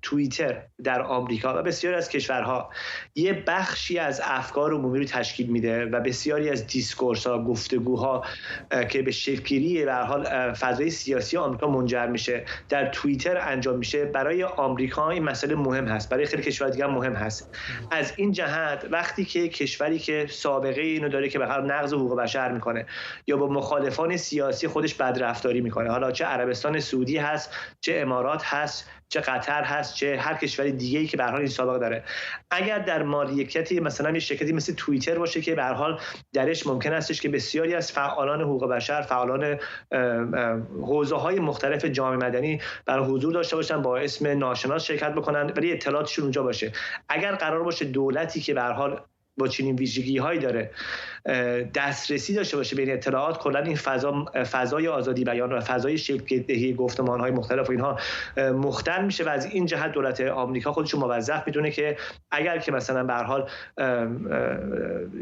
Speaker 17: توییتر در آمریکا و بسیاری از کشورها یه بخشی از افکار عمومی رو تشکیل میده و بسیاری از دیسکورس‌ها، گفتگوها که به شکل‌گیری به هر حال فضای سیاسی آمریکا منجر میشه در توییتر انجام میشه، برای آمریکا این مسئله مهم هست، برای خیلی کشورهای دیگه هم مهم هست. از این جهت وقتی که کشوری که سابقه اینو داره که به هر نقض حقوق بشر میکنه یا با مخالفان سیاسی خودش بدرفتاری میکنه، حالا چه عربستان سعودی هست، چه امارات هست، چه قطر هست، چه هر کشور دیگه‌ای که به هر حال این سابقه داره، اگر در مالکیتی مثلا یه شرکتی مثل توییتر باشه که به هر حال درش ممکن استش که بسیاری از فعالان حقوق بشر، فعالان حوزه‌های مختلف جامعه مدنی برای حضور داشته باشن، با اسم ناشناس شرکت بکنن ولی اطلاعاتشون اونجا باشه، اگر قرار باشه دولتی که به هر حال با چنین ویژگی‌هایی داره دسترسی داشته باشه به این اطلاعات، کلا این فضای آزادی بیان و فضای شکل دهی گفتمان‌های مختلف و اینها مختل میشه و از این جهت دولت آمریکا خودش رو موظف میدونه که اگر که مثلا به هر حال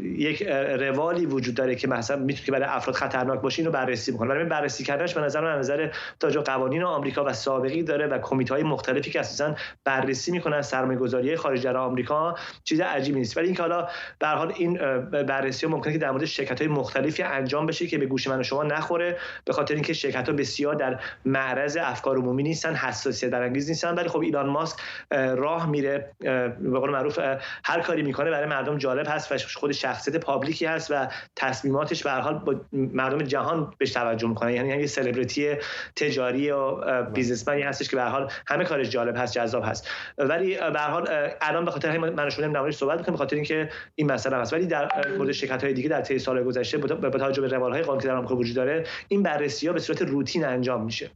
Speaker 17: یک روالی وجود داره که مثلا میتونه که برای افراد خطرناک باشه اینو بررسی بکنه. برای بررسی کردنش به نظر من از نظر توجه قوانین آمریکا و سابقه‌ای داره و کمیته‌های مختلفی که اساساً بررسی میکنن سرمایه‌گذاری خارج در آمریکا چیز عجیبی نیست. ولی اینکه حالا به هر حال این بررسی ممکنه که در مورد شرکت‌های مختلفی انجام بشه که به گوش من و شما نخوره، به خاطر اینکه شرکت‌ها بسیار در معرض افکار عمومی نیستن، حساسیت برانگیز نیستن، ولی خب ایلان ماسک راه میره، به قول معروف هر کاری میکنه برای مردم جالب هست و خود شخصیت پابلیکی هست و تصمیماتش به هر حال با مردم جهان بهش توجه میکنه، یعنی یه سلبریتی تجاری و بیزنسمنی هستش که به هر حال همه کارش جالب هست، جذاب هست. ولی به هر حال الان به خاطر همین من شما در موردش صحبت می‌کنم، به خاطر اینکه این مسئله هست. ولی در مورد شرکت‌های دیگه در طی سال گذشته با توجه به روال‌های قانونی که در آمریکا وجود داره این بررسی‌ها به صورت روتین انجام میشه.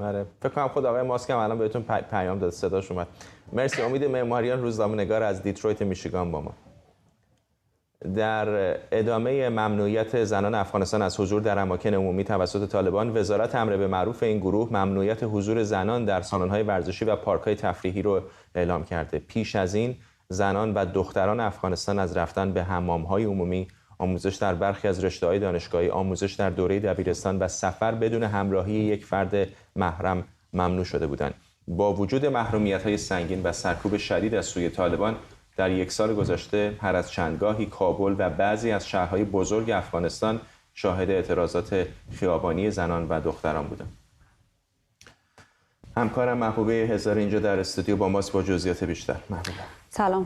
Speaker 1: آره، فکر کنم خود آقای ماسک هم الان بهتون پیام داد، صداش اومد. مرسی. امید معماریان، روزنامه‌نگار از دیترویت میشیگان با ما. در ادامه ممنوعیت زنان افغانستان از حضور در اماکن عمومی توسط طالبان، وزارت امر به معروف این گروه ممنوعیت حضور زنان در سالن‌های ورزشی و پارک‌های تفریحی رو اعلام کرده. پیش از این زنان و دختران افغانستان از رفتن به حمام‌های عمومی، آموزش در برخی از رشته‌های دانشگاهی، آموزش در دوره دبیرستان و سفر بدون همراهی یک فرد محرم ممنوع شده بودند. با وجود محرومیت‌های سنگین و سرکوب شدید از سوی طالبان، در یک سال گذشته هر از چندگاهی کابل و بعضی از شهرهای بزرگ افغانستان شاهد اعتراضات خیابانی زنان و دختران بودم. همکارم محبوبه هزار اینجا در استودیو با ماست با جزئیات بیشتر. محبوبه.
Speaker 18: سلام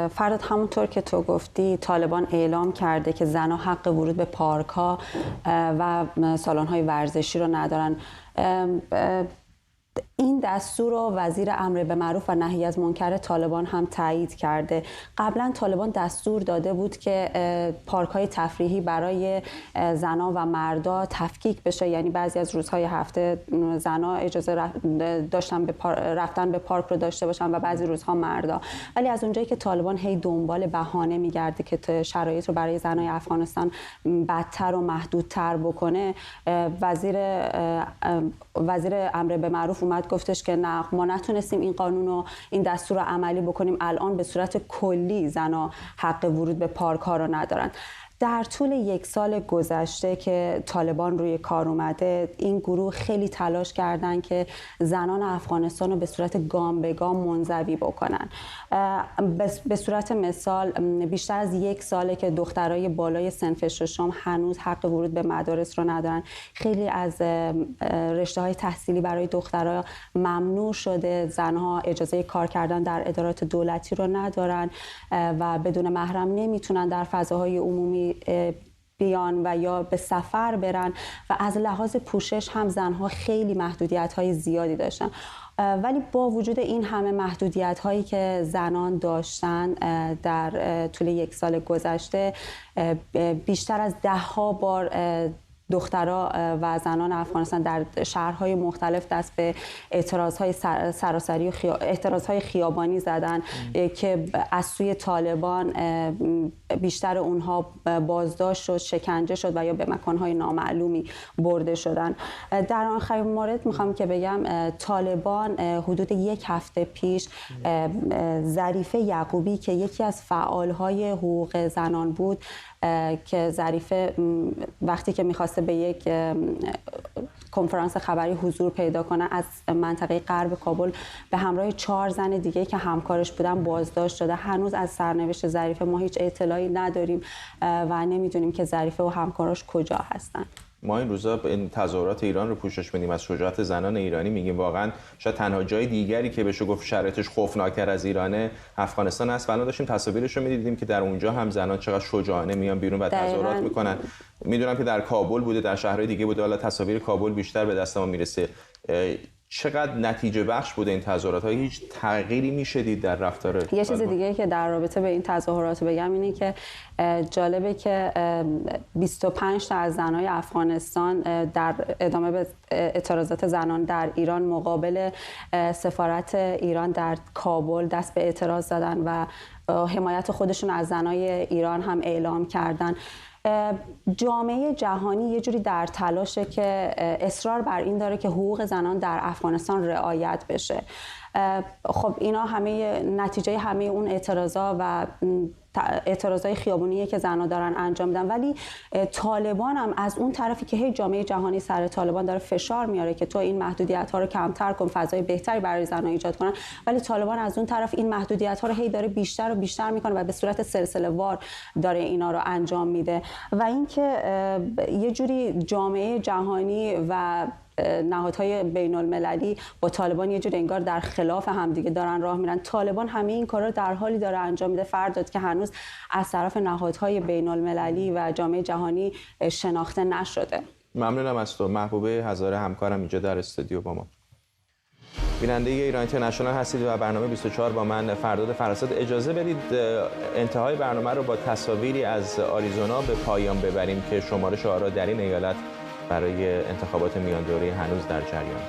Speaker 18: فرداد همونطور که تو گفتی طالبان اعلام کرده که زنها حق ورود به پارک‌ها و سالن‌های ورزشی رو ندارن. این دستور رو وزیر امر به معروف و نهی از منکر طالبان هم تایید کرده. قبلا طالبان دستور داده بود که پارک‌های تفریحی برای زنها و مردا تفکیک بشه، یعنی بعضی از روزهای هفته زنها اجازه رفتن به پارک رو داشته باشن و بعضی روزها مردا. ولی از اونجایی که طالبان هی دنبال بهانه میگرده که شرایط رو برای زنهای افغانستان بدتر و محدودتر بکنه، وزیر امر به معروف اومد گفتش که نه، ما نتونستیم این قانون و این دستور رو عملی بکنیم، الان به صورت کلی زنها حق ورود به پارک ها رو ندارن. در طول 1 سال گذشته که طالبان روی کار اومده، این گروه خیلی تلاش کردن که زنان افغانستان رو به صورت گام به گام منزوی بکنن. به صورت مثال بیشتر از 1 ساله که دخترای بالای صنف 6 هنوز حق ورود به مدارس رو ندارن. خیلی از رشته‌های تحصیلی برای دخترها ممنوع شده، زنها اجازه کار کردن در ادارات دولتی رو ندارن و بدون محرم نمیتونن در فضاهای عمومی بیان و یا به سفر برن و از لحاظ پوشش هم زنها خیلی محدودیت‌های زیادی داشتن. ولی با وجود این همه محدودیت‌هایی که زنان داشتن در طول 1 سال گذشته، بیشتر از 10 بار دخترها و زنان افغانستان در شهرهای مختلف دست به اعتراضهای سراسری و اعتراضهای خیابانی زدن که از سوی طالبان بیشتر اونها بازداشت شد، شکنجه شد و یا به مکانهای نامعلومی برده شدن. در آخرین مورد میخوام که بگم طالبان حدود 1 هفته پیش ظریفه یعقوبی که یکی از فعالهای حقوق زنان بود، که ظریفه وقتی که میخواسته به یک کنفرانس خبری حضور پیدا کنه از منطقه غرب کابل به همراه 4 زن دیگه که همکارش بودن بازداشت شده. هنوز از سرنوشت ظریفه ما هیچ اطلاعی نداریم و نمیدونیم که ظریفه و همکاراش کجا هستن.
Speaker 1: ما این روزا این تظاهرات ایران رو پوشش میدیم، از شجاعت زنان ایرانی میگیم. واقعا شاید تنها جای دیگری که بشه گفت شرایطش خوفناکتر از ایرانه افغانستان است. الان داشتیم تصاویرش رو میدیدیم که در اونجا هم زنان چقدر شجاعانه میان بیرون و تظاهرات میکنن. میدونم که در کابل بوده، در شهرهای دیگه بوده، حالا تصاویر کابل بیشتر به دست ما میرسه. چقدر نتیجه بخش بوده این تظاهرات ها؟ هیچ تغییری میشه دید در رفتار؟
Speaker 18: یه چیز دیگه که در رابطه به این تظاهرات بگم اینه که جالبه که 25 تا از زنای افغانستان در ادامه به اعتراضات زنان در ایران مقابل سفارت ایران در کابل دست به اعتراض زدن و حمایت خودشون از زنای ایران هم اعلام کردن. جامعه جهانی یه جوری در تلاشه که اصرار بر این داره که حقوق زنان در افغانستان رعایت بشه. خب اینا همه نتیجه همه اون اعتراضا و اعتراضای خیابونیه که زنها دارن انجام میدن. ولی طالبان هم از اون طرفی که هی جامعه جهانی سر طالبان داره فشار میاره که تو این محدودیت ها رو کمتر کن، فضای بهتری برای زنها ایجاد کنن، ولی طالبان از اون طرف این محدودیت ها رو هی داره بیشتر و بیشتر میکنه و به صورت سلسله وار داره اینا رو انجام میده. و اینکه یه جوری جامعه جهانی و نهادهای بین المللی با طالبان یه جور انگار در خلاف همدیگه دارن راه میرن. طالبان همه این کارا رو در حالی داره انجام میده فرداد که هنوز از طرف نهادهای بین المللی و جامعه جهانی شناخته نشده.
Speaker 1: ممنونم از تو محبوبه هزاره، همکارم اینجا در استودیو با ما. بیننده ایران اینترنشنال هستید و برنامه 24 با من فرداد فراسد. اجازه بدید انتهای برنامه رو با تصاویری از آریزونا به پایان ببریم که شمارش آرا در این ایالت برای انتخابات میان دوره‌ای هنوز در جریان.